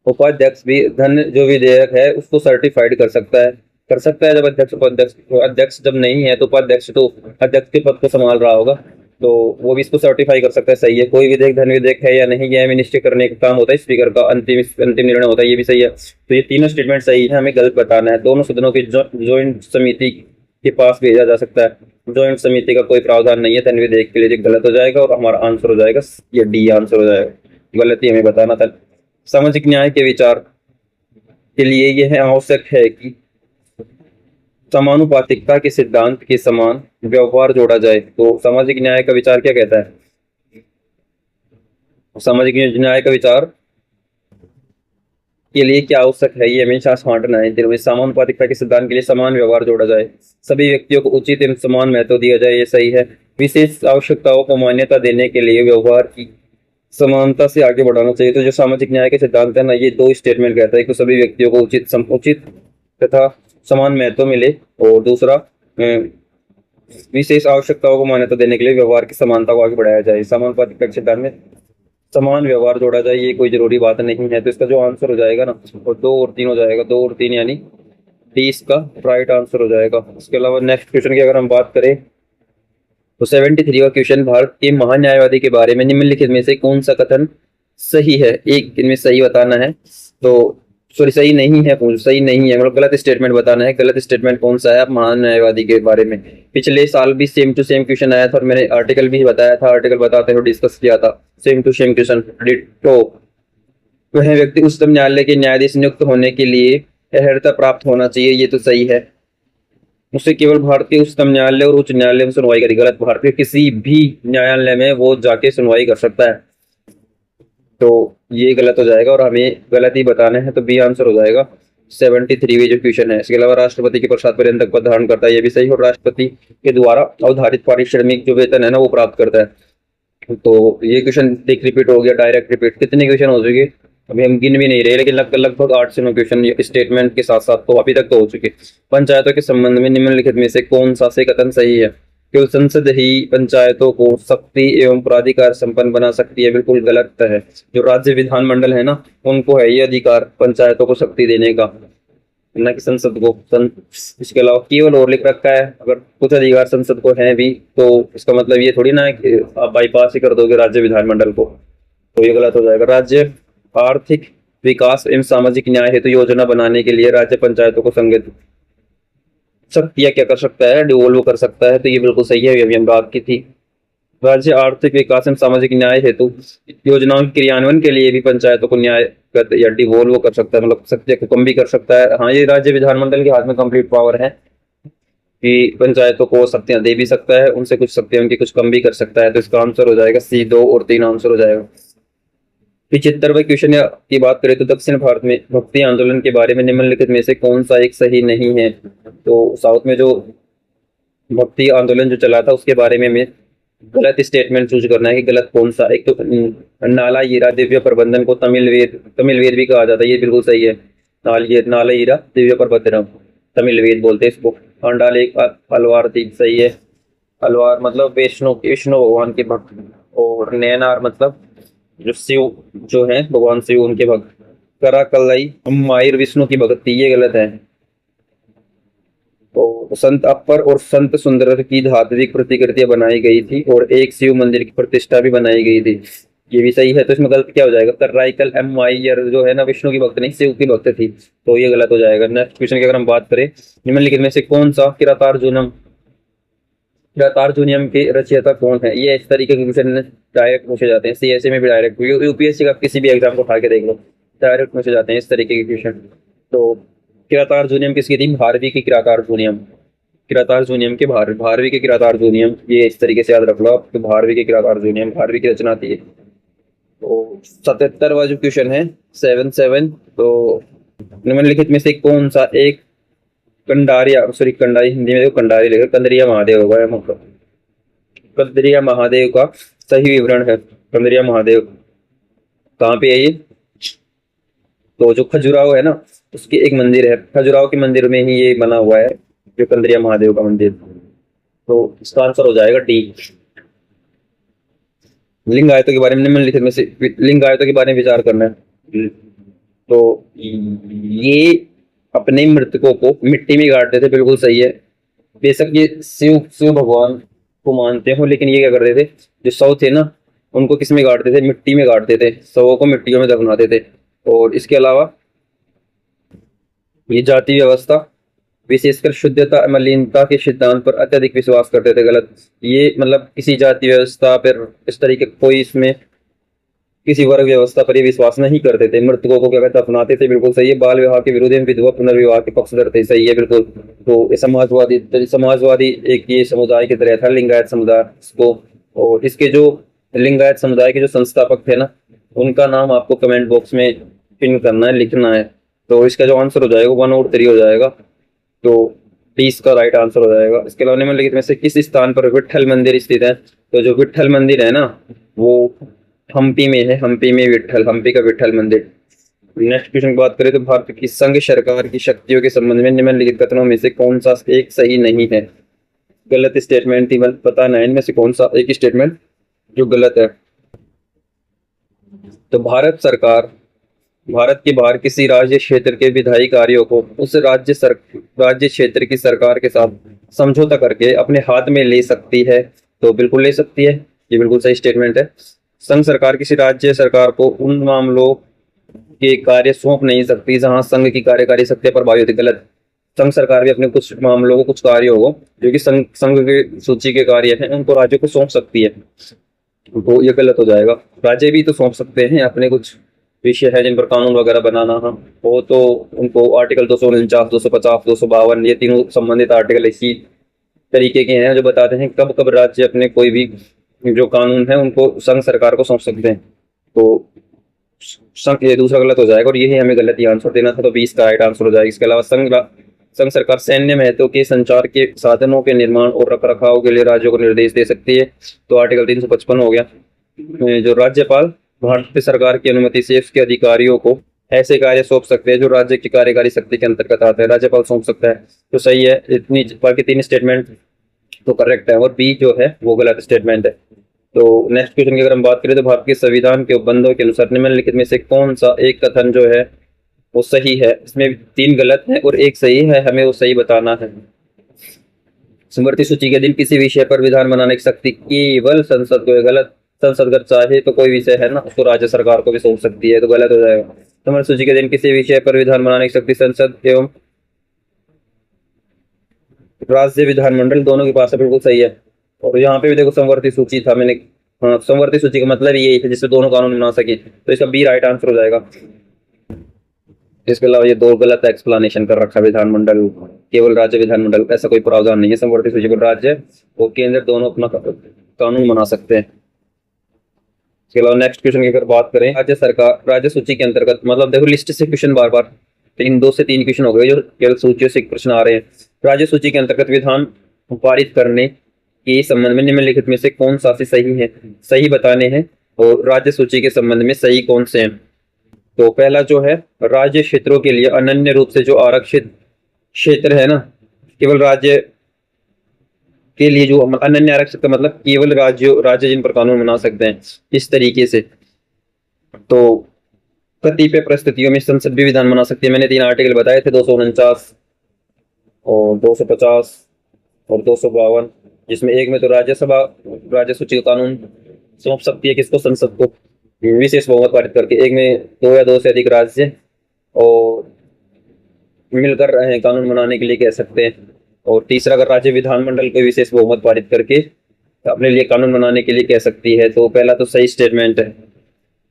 उपाध्यक्ष भी धन जो विधेयक है उसको सर्टिफाइड कर सकता है जब अध्यक्ष जब नहीं है तो उपाध्यक्ष तो अध्यक्ष के पद को संभाल रहा होगा, तो वो भी इसको सर्टिफाई कर सकता है, सही है। कोई विधेयक धन विधेयक है या नहीं, यह निश्चय करने का काम होता है स्पीकर का, अंतिम निर्णय होता है, ये भी सही है। तो ये तीनों स्टेटमेंट सही है, हमें गलत बताना है। दोनों सदनों की ज्वाइंट समिति के पास भेजा जा सकता है, ज्वाइंट समिति का कोई प्रावधान नहीं है धन विधेयक के लिए, गलत हो जाएगा और हमारा आंसर हो जाएगा ये डी आंसर हो जाएगा, गलत ही हमें बताना था। सामाजिक न्याय के विचार के लिए यह आवश्यक है कि समानुपातिकता के सिद्धांत के समान व्यवहार जोड़ा जाए। तो सामाजिक न्याय का विचार क्या कहता है, सामाजिक न्याय का विचार के लिए क्या आवश्यक है, ये हमेशा छांटना है। तीनों में समानुपातिकता के सिद्धांत के लिए समान व्यवहार जोड़ा जाए, सभी व्यक्तियों को उचित एवं समान महत्व दिया जाए, ये सही है। विशेष आवश्यकताओं को मान्यता देने के लिए व्यवहार की समानता से आगे बढ़ाना चाहिए। तो जो सामाजिक न्याय के सिद्धांत है ना, ये दो स्टेटमेंट कहता है कि सभी व्यक्तियों को उचित तथा समान महत्व मिले, और दूसरा विशेष आवश्यकताओं को मान्यता देने के लिए व्यवहार की समानता को आगे बढ़ाया जाए। समानुपातिकता के सिद्धांत में समान व्यवहार जोड़ा जाए, ये कोई जरूरी बात नहीं है। तो इसका जो आंसर हो जाएगा ना, वो 2 और 3 हो जाएगा, 2 और 3 यानी डी इसका राइट आंसर हो जाएगा। इसके अलावा नेक्स्ट क्वेश्चन की अगर हम बात करें तो 73 का क्वेश्चन, भारत के महान न्यायवादी के बारे में निम्नलिखित में से कौन सा कथन सही है, एक इनमें सही बताना है। तो सॉरी, सही नहीं है, सही नहीं है मतलब गलत स्टेटमेंट बताना है। गलत स्टेटमेंट कौन सा है आप महान न्यायवादी के बारे में। पिछले साल भी सेम टू सेम क्वेश्चन आया था और मैंने आर्टिकल भी बताया था, आर्टिकल बताते हुए डिस्कस किया था, same to same question ditto. वह व्यक्ति उच्चतम न्यायालय के न्यायाधीश नियुक्त होने के लिए अर्हता प्राप्त होना चाहिए, ये तो सही है। उसे केवल भारतीय उच्चतम न्यायालय और उच्च न्यायालय में सुनवाई करेगी, गलत। भारतीय किसी भी न्यायालय में वो जाके सुनवाई कर सकता है, तो ये गलत हो जाएगा और हमें गलत ही बताना है, तो बी आंसर हो जाएगा 73 जो क्वेश्चन है। इसके अलावा राष्ट्रपति के प्रसाद पर्यंत पद धारण करता है, ये भी सही, और राष्ट्रपति के द्वारा अवधारित पारिश्रमिक जो वेतन है ना वो प्राप्त करता है। तो ये क्वेश्चन एक रिपीट हो गया, डायरेक्ट रिपीट। कितने क्वेश्चन हो चुके अभी हम गिन भी नहीं रहे, लेकिन लगभग 8 से 9 क्वेश्चन स्टेटमेंट के साथ साथ तो अभी तक तो हो चुके। पंचायतों के संबंध में निम्नलिखित में से कौन सा से कथन सही है। केवल संसद ही पंचायतों को शक्ति एवं प्राधिकार संपन्न बना सकती है, बिल्कुल गलत है। जो राज्य विधानमंडल है ना, उनको है ये अधिकार पंचायतों को शक्ति देने का, न कि संसद को। इसके अलावा केवल और लिख रखा है, अगर कुछ अधिकार संसद को है भी तो इसका मतलब ये थोड़ी ना है कि आप बाईपास ही कर दोगे राज्य विधानमंडल को, तो ये गलत हो जाएगा। राज्य आर्थिक विकास एवं सामाजिक न्याय हेतु योजना बनाने के लिए राज्य पंचायतों को संगठित शक्तियां क्या कर सकता है, डिवोल्व कर सकता है, तो ये बिल्कुल सही है, अभी हम बात की थी। राज्य आर्थिक विकास एवं सामाजिक न्याय हेतु योजनाओं के क्रियान्वयन के लिए भी पंचायतों को न्याय या डिवोल्व कर सकता है, मतलब शक्तियां को कम भी कर सकता है। हाँ, ये राज्य विधानमंडल के हाथ में कंप्लीट पावर है कि पंचायतों को शक्तियां दे भी सकता है, उनसे कुछ शक्तियां उनकी कुछ कम भी कर सकता है। तो इसका आंसर हो जाएगा सी, 2 और 3 आंसर हो जाएगा। 75वें क्वेश्चन की बात करें तो दक्षिण भारत में भक्ति आंदोलन के बारे में निम्नलिखित में से कौन सा एक सही नहीं है। तो साउथ में जो भक्ति आंदोलन जो चला था उसके बारे में हमें गलत स्टेटमेंट चूज करना है कि गलत कौन सा। एक तो नाला हीरा दिव्य प्रबंधन को तमिल वेद भी कहा जाता है, ये बिल्कुल सही है। नालईरा दिव्य प्रबंधनम, तमिल वेद बोलते हैं इसको। पांडालिक अलवार दीप, सही है। अलवार मतलब विष्णु विष्णु भगवान के भक्त, और नैनार मतलब जो शिव जो है भगवान शिव उनके भक्त। कराकल्लाई मायर विष्णु की भक्ति, ये गलत है। तो संत अपर और संत सुंदर की धात्विक प्रतिकृतियां बनाई गई थी और एक शिव मंदिर की प्रतिष्ठा भी बनाई गई थी, ये भी सही है। तो इसमें गलत क्या हो जाएगा? कर्राइकल एम मायर जो है ना विष्णु की भक्त नहीं शिव की भक्त थी, तो ये गलत हो जाएगा। नेक्स्ट क्वेश्चन की अगर हम बात करें, निम्नलिखित में से कौन सा किरातार्जुनम, किरातार्जुनियम के रचयिता कौन है? ये इस तरीके के क्वेश्चन डायरेक्ट पूछे जाते हैं, सीएसए में भी डायरेक्ट, यूपीएससी का किसी भी एग्जाम को उठा के देख लो, डायरेक्ट पूछे जाते हैं इस तरीके के क्वेश्चन। तो किरातार्जुनियम किसकी थी? भारवी की किरातार्जुनियम, किरातार्जुनियम के भारवी के किरातार्जुनियम, ये इस तरीके से याद रख लो आप कि भारवी के किरातार्जुनियम भारवी की रचना थी। तो 77वां जो क्वेश्चन है 77, तो निम्नलिखित में से कौन सा एक कंडारिया, सॉरी कंडारी हिंदी में देखो कंडारी लिखा, कंदरिया महादेव होगा, मतलब कंदरिया महादेव का सही विवरण है। कंदरिया महादेव कहाँ पे है ये? तो जो खजुराहो है ना उसके एक मंदिर है, खजुराहो के मंदिर में ही ये बना हुआ है जो कंदरिया महादेव का मंदिर। तो इसका आंसर हो जाएगा डी। लिंगायतों के बारे में, निम्नलिखित में से लिंगायतों के बारे में विचार करना है। तो ये अपने मृतकों को मिट्टी में गाड़ते थे, बिल्कुल सही है। बेशक ये शिव शिव भगवान को मानते हो, लेकिन ये क्या करते थे, जो शव थे ना उनको किस में गाड़ते थे? मिट्टी में गाड़ते थे, शवों को मिट्टियों में दफनाते थे। और इसके अलावा ये जाति व्यवस्था विशेषकर शुद्धता मलिनता के सिद्धांत पर अत्यधिक विश्वास करते थे, गलत। ये मतलब किसी जाति व्यवस्था पर इस तरीके कोई इसमें किसी वर्ग व्यवस्था पर ये विश्वास नहीं करते थे। मृतकों को क्या कहते अपनाते थे, बिल्कुल सही है। बाल विवाह के विरोध में विधवा पुनर्विवाह के पक्षधर थे, सही है बिल्कुल। तो ये समाजवादी एक ये समुदाय की तरह था लिंगायत समुदाय को। और इसके जो लिंगायत समुदाय के जो संस्थापक थे ना उनका नाम आपको कमेंट बॉक्स में पिन करना है, लिखना है। तो इसका जो आंसर हो जाएगा 1 और 3 हो जाएगा, तो डी इसका राइट आंसर हो जाएगा। इसके अलावा निम्नलिखित में से किस स्थान पर विट्ठल मंदिर स्थित है? तो जो विट्ठल मंदिर है ना वो हम्पी में है, हम्पी में विट्ठल, हम्पी का विट्ठल मंदिर। नेक्स्ट क्वेश्चन की बात करें तो भारत की संघ सरकार की शक्तियों के संबंध में निम्नलिखित कथनों में से कौन सा एक सही नहीं है? गलत स्टेटमेंट थी, बताना है इनमें से कौन सा एक स्टेटमेंट जो गलत है। तो भारत सरकार भारत के बाहर किसी राज्य क्षेत्र के विधायी कार्यों को उस राज्य क्षेत्र की सरकार के साथ समझौता करके अपने हाथ में ले सकती है, तो बिल्कुल ले सकती है, ये बिल्कुल सही स्टेटमेंट है। संघ सरकार किसी राज्य सरकार को उन मामलों के कार्य सौंप नहीं सकती जहां संघ की कार्यकारी शक्ति प्रभावी होती, गलत। संघ सरकार भी अपने कुछ मामलों को, कुछ कार्यों को जो कि संघ के सूची के कार्य हैं उनको राज्यों को सौंप सकती है, तो ये गलत हो जाएगा। राज्य भी तो सौंप सकते हैं अपने कुछ विषय है जिन पर कानून वगैरह बनाना है, वो तो उनको आर्टिकल 249, 250, 252 ये तीनों संबंधित आर्टिकल इसी तरीके के हैं जो बताते हैं कब कब राज्य अपने कोई भी जो कानून है उनको संघ सरकार को सौंप सकते हैं। तो ये दूसरा गलत हो जाएगा और यही हमें गलत ही आंसर देना था, तो 20 का राइट आंसर हो जाएगा। इसके अलावा संघ सरकार सैन्य महत्व के संचार के साधनों के निर्माण और रखरखाव के लिए राज्यों को निर्देश दे सकती है, तो आर्टिकल 355 हो गया। जो राज्यपाल भारतीय सरकार की अनुमति से उसके अधिकारियों को ऐसे कार्य सौंप सकते हैं जो राज्य की कार्यकारी शक्ति के अंतर्गत आते हैं, राज्यपाल सौंप सकता है, तो सही है। इतनी बाकी 3 स्टेटमेंट तो करेक्ट है और बी जो है वो गलत स्टेटमेंट है। तो नेक्स्ट क्वेश्चन की अगर हम बात करें तो भारत के संविधान के उपबंधों के अनुसार निम्नलिखित में से कौन सा एक कथन जो है वो सही है? इसमें 3 गलत है और 1 सही है, हमें वो सही बताना है। स्मृति सूची के दिन किसी विषय पर विधान बनाने की शक्ति केवल संसद को है, गलत। संसद अगर चाहे तो कोई विषय है ना उसको राज्य सरकार को भी सौंप सकती है, तो गलत हो जाएगा। स्मृति सूची के दिन किसी विषय पर विधान बनाने की शक्ति संसद एवं राज्य विधानमंडल दोनों के पास है, बिल्कुल सही है। और यहाँ पे भी देखो संवर्ती सूची था मैंने, हाँ संवर्ती सूची का मतलब यही है जिससे दोनों कानून बना सके, तो इसका बी राइट आंसर हो जाएगा। इसके अलावा ये 2 गलत एक्सप्लेनेशन कर रखा है, विधानमंडल केवल राज्य विधानमंडल ऐसा कोई प्रावधान नहीं है, संवर्ती सूची को राज्य और केंद्र दोनों अपना कानून बना सकते हैं। इसके अलावा नेक्स्ट क्वेश्चन की अगर बात करें, राज्य सरकार राज्य सूची के अंतर्गत, मतलब देखो लिस्ट से क्वेश्चन बार बार 2 से 3 क्वेश्चन हो गए जो केवल सूचियों से प्रश्न आ रहे हैं। राज्य सूची के अंतर्गत विधान पारित करने के संबंध में निम्नलिखित में से कौन सा सही है? सही बताने हैं और राज्य सूची के संबंध में सही कौन से हैं? तो पहला जो है, राज्य क्षेत्रों के लिए अनन्य रूप से जो आरक्षित क्षेत्र है ना, केवल राज्य के लिए जो अनन्य आरक्षित का मतलब केवल राज्य जिन पर कानून बना सकते हैं, इस तरीके से। तो कतिपय परिस्थितियों में संसद भी विधान बना सकती है। मैंने 3 आर्टिकल बताए थे, 249 और 250 और 252, जिसमें एक में तो राज्यसभा राज्य सूची का कानून सौंप सकती है किसको, संसद को, विशेष बहुमत पारित करके। एक में 2 या 2 से अधिक राज्य और मिलकर कानून बनाने के लिए कह सकते हैं। और तीसरा, अगर राज्य विधानमंडल को विशेष बहुमत पारित करके अपने लिए कानून बनाने के लिए कह सकती है। तो पहला तो सही स्टेटमेंट है,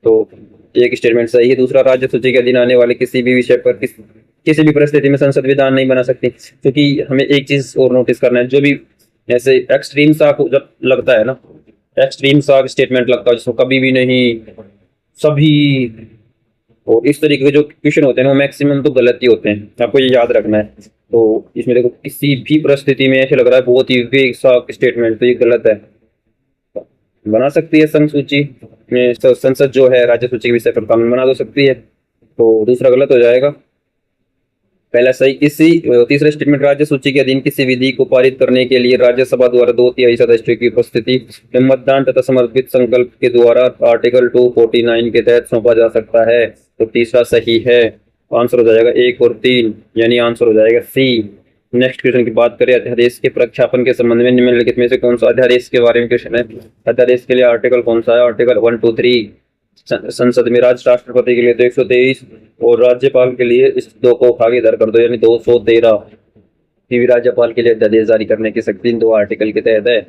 तो एक स्टेटमेंट सही है। दूसरा, राज्य सूची के अधीन आने वाले किसी भी विषय पर किसी भी परिस्थिति में संसद विधान नहीं बना सकती। क्योंकि हमें एक चीज और नोटिस करना है, जो भी ऐसे एक्सट्रीम सा जब लगता है ना, एक्सट्रीम सा स्टेटमेंट लगता है जिसको कभी भी नहीं, सभी, और इस तरीके के जो क्वेश्चन होते हैं वो मैक्सिमम तो गलत ही होते हैं, आपको ये याद रखना है। तो इसमें देखो, किसी भी परिस्थिति में ऐसे लग रहा है बहुत ही वेग सा स्टेटमेंट, तो ये गलत है। बना सकती है संघ सूची में, संसद जो है राज्य सूची के विषय पर कानून बना दो सकती है, तो दूसरा गलत हो जाएगा। पहला सही। तीसरा स्टेटमेंट, राज्य सूची के अधीन किसी विधि को पारित करने के लिए राज्यसभा द्वारा 2/3 सदस्यों की उपस्थिति में मतदान तथा समर्पित संकल्प के द्वारा आर्टिकल 249 के तहत सौंपा जा सकता है। तो तीसरा सही है। आंसर हो जाएगा 1 और 3, यानी आंसर हो जाएगा सी। नेक्स्ट क्वेश्चन की बात करें, अध्यादेश के प्रख्यापन के संबंध में निम्नलिखित में से कौन सा अध्यादेश के बारे में क्वेश्चन है। अध्यादेश के लिए आर्टिकल कौन सा है, आर्टिकल 1, 2, 3। संसद में राष्ट्रपति के लिए 223 और राज्यपाल के लिए इस 2 को आगे इधर कर दो, यानी 213 की भी राज्यपाल के लिए अध्यादेश जारी करने की शक्ति इन 2 आर्टिकल के तहत है।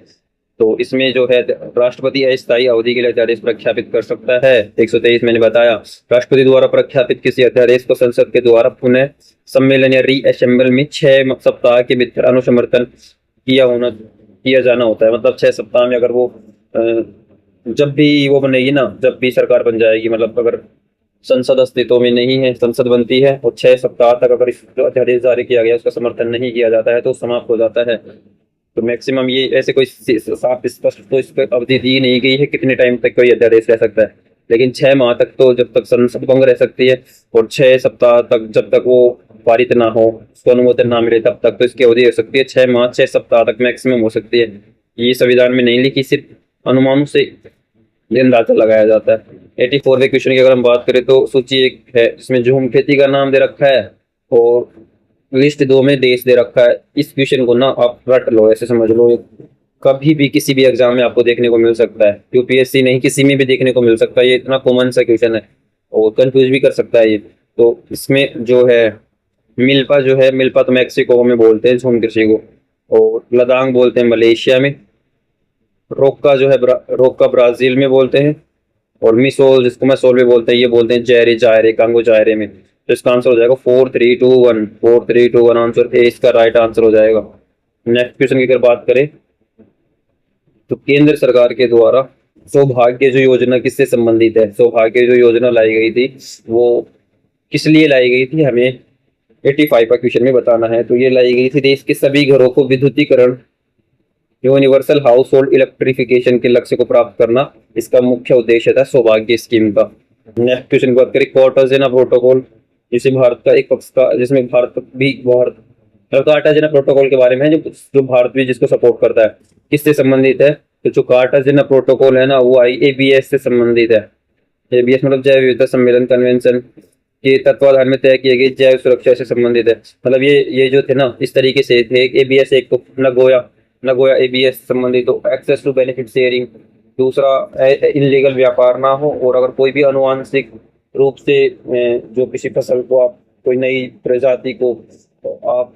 तो इसमें जो है, राष्ट्रपति अस्थायी अवधि के लिए अध्यादेश प्रख्यापित कर सकता है। 123 मैंने बताया। राष्ट्रपति द्वारा प्रख्यापित किसी अध्यादेश को संसद के द्वारा पुनः सम्मेलन या रीअसेंबल में 6 सप्ताह के भीतर अनुसमर्थन किया जाना होता है। मतलब 6 सप्ताह में, अगर वो जब भी वो बनेगी ना, जब भी सरकार बन जाएगी, मतलब अगर संसद अस्तित्व में नहीं है, संसद बनती है और 6 सप्ताह तक अगर इस जो अध्यादेश जारी किया गया उसका समर्थन नहीं किया जाता है तो समाप्त हो जाता है। तो मैक्सिमम ये ऐसे कोई साफ स्पष्ट तो इस पर अवधि दी नहीं गई है कितने टाइम तक कोई अध्यादेश रह सकता है, लेकिन 6 माह तक तो जब तक संसद भंग रह सकती है, और 6 सप्ताह तक जब तक वो पारित ना हो, उसको अनुमोदन ना मिले, तब तक तो इसकी अवधि हो सकती है 6 माह, 6 सप्ताह तक मैक्सिमम हो सकती है। ये संविधान में नहीं लिखी, सिर्फ अनुमानों से अंदाजा लगाया जाता है। 84वें क्वेश्चन की अगर हम बात करें तो सूची 1 है जिसमें झूम खेती का नाम दे रखा है और लिस्ट 2 में देश दे रखा है। इस क्वेश्चन को ना आप रट लो, ऐसे समझ लो, कभी भी किसी भी एग्जाम में आपको देखने को मिल सकता है। यूपीएससी नहीं, किसी में भी देखने को मिल सकता है। ये इतना कॉमन सा क्वेश्चन है और कंफ्यूज भी कर सकता है ये। तो इसमें जो है मिल्पा जो है, मिल्पा तो मैक्सिको में बोलते हैं झूम कृषि को, और लदांग बोलते हैं मलेशिया में, रोक्का जो है रोक्का ब्राजील में बोलते हैं, और मिसोल जिसको मैसोल में बोलते हैं, ये बोलते हैं जायरे कांगो जायरे में। तो इसका आंसर हो जाएगा 4, 3, 2, 1। 4, 3, 2, 1 आंसर ए इसका राइट आंसर हो जाएगा। नेक्स्ट क्वेश्चन की अगर बात करें तो केंद्र सरकार के द्वारा सौभाग्य जो योजना किससे संबंधित है। सौभाग्य जो योजना लाई गई थी वो किस लिए लाई गई थी, हमें 85 का क्वेश्चन में बताना है। तो ये लाई गई थी देश के सभी घरों को विद्युतीकरण, यूनिवर्सल हाउस होल्ड इलेक्ट्रिफिकेशन के लक्ष्य को प्राप्त करना इसका मुख्य उद्देश्य था सौभाग्य स्कीम का। नेक्स्ट क्वेश्चन की बात करें, कार्टाजेना प्रोटोकॉल जिसे भारत का एक पक्ष का, जिसमें भारत कार्टाजेना प्रोटोकॉल के बारे में है, जो भारत भी जिसको सपोर्ट करता है, किससे संबंधित है। तो जो कार्टाजेना प्रोटोकॉल है ना, वो IABS से संबंधित है। ABS मतलब जैव विविधता सम्मेलन कन्वेंशन के तत्वाधान में तय किए गए जैव सुरक्षा से संबंधित है। मतलब ये जो थे ना, इस तरीके से थे। ABS एक तो नगोया ABS संबंधित हो, एक्सेस टू बेनिफिट शेयरिंग। दूसरा, इनलीगल व्यापार ना हो, और अगर कोई भी अनुवांशिक रूप से जो किसी फसल को, आप कोई नई प्रजाति को आप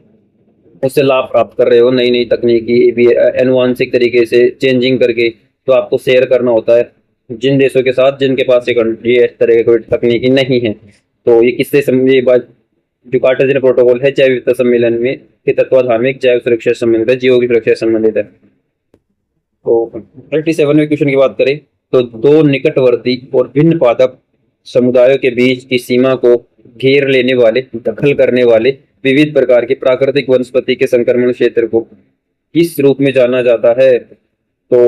उससे लाभ प्राप्त कर रहे हो, नई नई तकनीकी अनुवांशिक तरीके से चेंजिंग करके, तो आपको शेयर करना होता है जिन देशों के साथ जिनके पास ये इस तरह की कोई तकनीकी नहीं है। तो ये किससे ये बात, जो कार्टाजेना प्रोटोकॉल है जैव विविधता सम्मेलन में के तत्वाधान में जैव सुरक्षा से संबंधित है, जीवों की सुरक्षा से संबंधित है। तो 37वें क्वेश्चन की बात करें तो 2 निकटवर्ती और भिन्न पादप समुदायों के बीच की सीमा को घेर लेने वाले, दखल करने वाले विविध प्रकार के प्राकृतिक वनस्पति के संक्रमण क्षेत्र को किस रूप में जाना जाता है। तो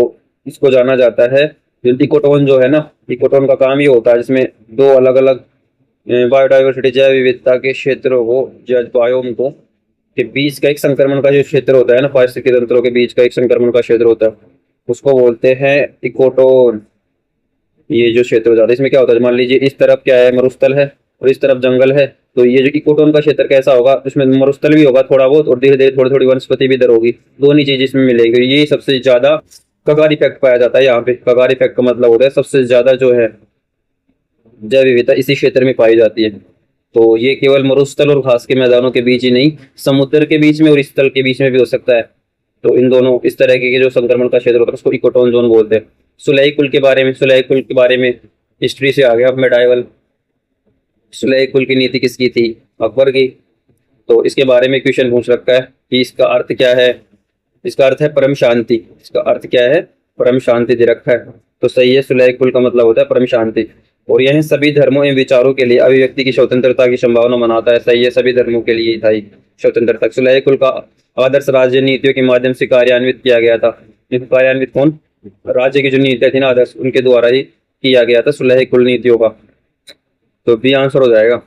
इसको जाना जाता है, इकोटोन जो है ना, इकोटोन का काम ये होता है जिसमें 2 अलग अलग बायोडाइवर्सिटी जैव विविधता के क्षेत्रों को, बायोम को के बीच का एक संक्रमण का जो क्षेत्र होता है ना, पारिस्थितिक तंत्रों के बीच का एक संक्रमण का क्षेत्र होता है, उसको बोलते हैं इकोटोन। ये जो क्षेत्र हो जाता है, इसमें क्या होता है, मान लीजिए इस तरफ क्या है, मरुस्थल है, और इस तरफ जंगल है, तो ये जो इकोटोन का क्षेत्र कैसा होगा, उसमें मरुस्थल भी होगा थोड़ा बहुत, और धीरे धीरे थोड़ी थोड़ी वनस्पति भी इधर होगी, दोनों चीज इसमें मिलेगी। ये सबसे ज्यादा कगार इफेक्ट पाया जाता है यहाँ पे। कगार इफेक्ट का मतलब होता है सबसे ज्यादा जो है जैव विविधता इसी क्षेत्र में पाई जाती है। तो ये केवल मरुस्थल और घास के मैदानों के बीच ही नहीं, समुद्र के बीच में और स्थल के बीच में भी हो सकता है। तो इन दोनों इस तरह के जो संक्रमण का क्षेत्र होता है उसको इकोटोन जोन बोलते हैं। सुलह कुल के बारे में, सुलह कुल के बारे में हिस्ट्री से आ गया मेडाइवल। सुलह कुल की नीति किसकी थी, अकबर की। तो इसके बारे में क्वेश्चन पूछ रखा है कि इसका अर्थ क्या है। इसका अर्थ है परम शांति। इसका अर्थ क्या है, परम शांति दे रखा है। तो सही है, सुलह कुल का मतलब होता है परम शांति। और यह सभी धर्मों एवं विचारों के लिए अभिव्यक्ति की स्वतंत्रता की संभावना मनाता है। सही है, सभी धर्मों के लिए था स्वतंत्रता। सुलह कुल का आदर्श राज्य नीतियों के माध्यम से कार्यान्वित किया गया था। कार्यान्वित कौन, राज्य की जो नीतियां थी ना आदर्श, उनके द्वारा ही किया गया था सुलह कुल नीतियों का। तो बी आंसर हो जाएगा।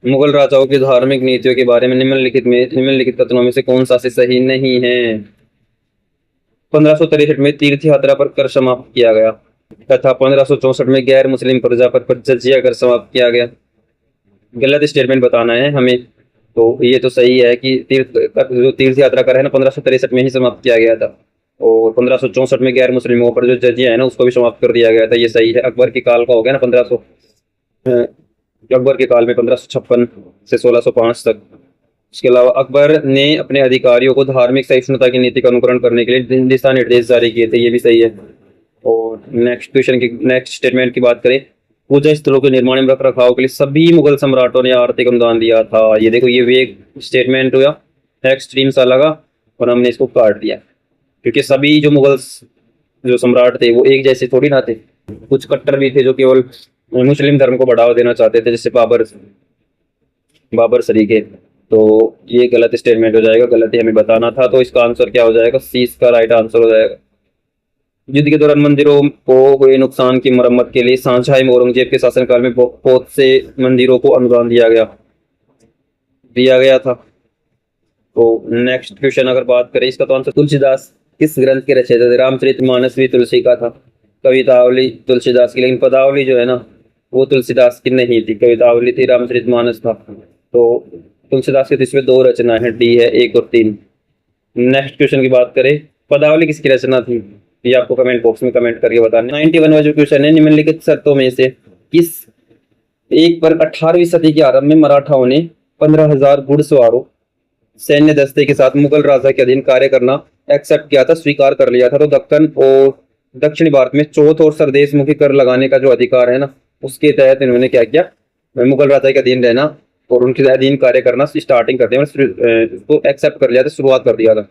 मुगल राजाओं की धार्मिक नीतियों के बारे में निम्नलिखित कथनों में से कौन सा से सही नहीं है। 1563 में तीर्थ यात्रा पर कर समाप्त किया गया तथा 1564 में गैर मुस्लिम प्रजा पर जजिया कर समाप्त किया गया। गलत स्टेटमेंट बताना है हमें। तो ये तो सही है कि तीर्थ यात्रा कर है ना 1563 में ही समाप्त किया गया था, और 1564 में गैर मुस्लिमों पर जो जजिया है ना उसको भी समाप्त कर दिया गया था। ये सही है। अकबर के काल का हो गया ना 1500, अकबर के काल में 1556 से 1605 तक। इसके अलावा अकबर ने अपने अधिकारियों को धार्मिक सहिष्णुता की नीति का अनुकरण करने के लिए दिशा निर्देश जारी किए थे। ये भी सही है। और नेक्स्ट क्वेश्चन की नेक्स्ट स्टेटमेंट की बात करें, पूजा स्थलों के निर्माण में रख रखाव के लिए सभी मुगल सम्राटों ने आर्थिक अनुदान दिया था। ये देखो, ये वेग स्टेटमेंट हुआ, एक्सट्रीम सा लगा, और हमने इसको काट दिया क्योंकि सभी जो मुगल जो सम्राट थे वो एक जैसे थोड़ी ना थे। कुछ कट्टर भी थे जो केवल मुस्लिम धर्म को बढ़ावा देना चाहते थे, जैसे बाबर सरीके। तो ये गलत स्टेटमेंट हो जाएगा, गलत ही हमें बताना था। तो इसका आंसर क्या हो जाएगा, सी इसका राइट आंसर हो जाएगा। युद्ध के दौरान मंदिरों को हुए नुकसान की मरम्मत के लिए शाहजहां औरंगजेब के शासनकाल में बहुत से मंदिरों को अनुदान दिया गया था। तो नेक्स्ट क्वेश्चन अगर बात करें इसका, तो आंसर तुलसीदास किस ग्रंथ के रचयिता थे। रामचरितमानस भी तुलसी का था, कवितावली तुलसीदास की, लेकिन पदावली जो है ना वो तुलसीदास की नहीं थी, कवितावली थी, रामचरितमानस था। तो तुलसीदास के इसमें दो रचना है, डी है 1 और 3। नेक्स्ट क्वेश्चन की बात करें, पदावली किसकी रचना थी, ये आपको कमेंट बॉक्स में कमेंट करके बताना। 91वां जो क्वेश्चन है, निम्नलिखित शर्तों में से किस एक पर 18वीं सदी के आरंभ में मराठाओं ने 15,000 घुड़सवारों सैन्य दस्ते के साथ मुगल राजा के अधीन कार्य करना एक्सेप्ट किया था, स्वीकार कर लिया था। तो दक्कन और दक्षिणी भारत में चौथ और सरदेश मुखी कर लगाने का जो अधिकार है ना, उसके तहत इन्होंने क्या किया, मुगल राजा के अधीन रहना और उनके अधीन कार्य करना स्टार्टिंग करते हैं, उसको एक्सेप्ट कर लिया था, शुरुआत कर दिया था।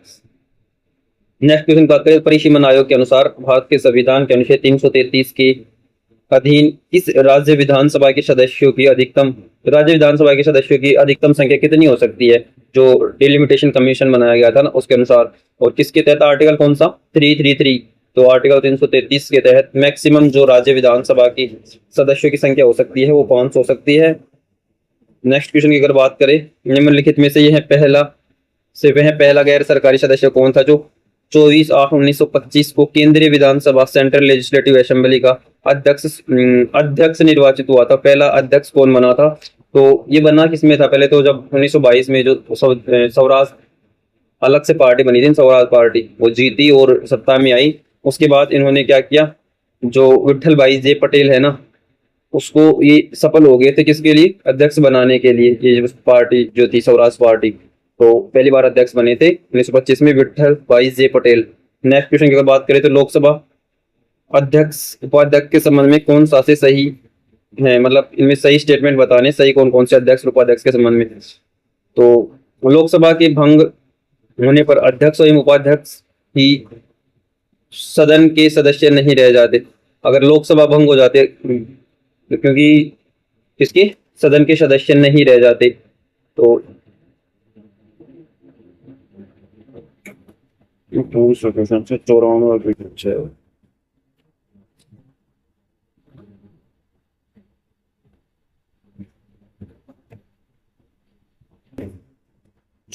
नेक्स्ट क्वेश्चन बात करें, परिसीमन आयोग के अनुसार भारत के संविधान के अनुच्छेद 333 के अधीन किस राज्य विधानसभा के सदस्यों की अधिकतम संख्या कितनी हो सकती है, जो डिलिमिटेशन कमीशन बनाया गया था ना उसके अनुसार। और किसके तहत, आर्टिकल कौन सा, 333। तो आर्टिकल 333 के तहत मैक्सिमम जो राज्य विधानसभा की सदस्यों की संख्या हो सकती है वो 5 हो सकती है। नेक्स्ट क्वेश्चन की अगर बात करें, निम्नलिखित में से यह पहला गैर सरकारी सदस्य कौन था जो 24/8/1925 को केंद्रीय विधानसभा सेंट्रल लेजिस्लेटिव असेंबली का अध्यक्ष निर्वाचित हुआ था। पहला अध्यक्ष कौन बना था, तो ये बना किसमें था, पहले तो जब 1922 में जो स्वराज अलग से पार्टी बनी थी, स्वराज पार्टी, वो जीती और सत्ता में आई। उसके बाद इन्होंने क्या किया, जो विठल भाई जे पटेल है ना, उसको ये सफल हो गए थे किसके लिए, अध्यक्ष बनाने के लिए। ये जो पार्टी जो थी स्वराज पार्टी, तो पहली बार अध्यक्ष बने थे 1925 में विठल भाई जे पटेल। नेक्स्ट क्वेश्चन की अगर बात करें, तो लोकसभा अध्यक्ष उपाध्यक्ष के संबंध में कौन सा से सही है, मतलब इनमें सही स्टेटमेंट बताने, सही कौन कौन से अध्यक्ष उपाध्यक्ष के संबंध में। तो लोकसभा के भंग होने पर अध्यक्ष एवं उपाध्यक्ष ही सदन के सदस्य नहीं रह जाते। अगर लोकसभा भंग हो जाते, क्योंकि किसके, सदन के सदस्य नहीं रह जाते। तो 94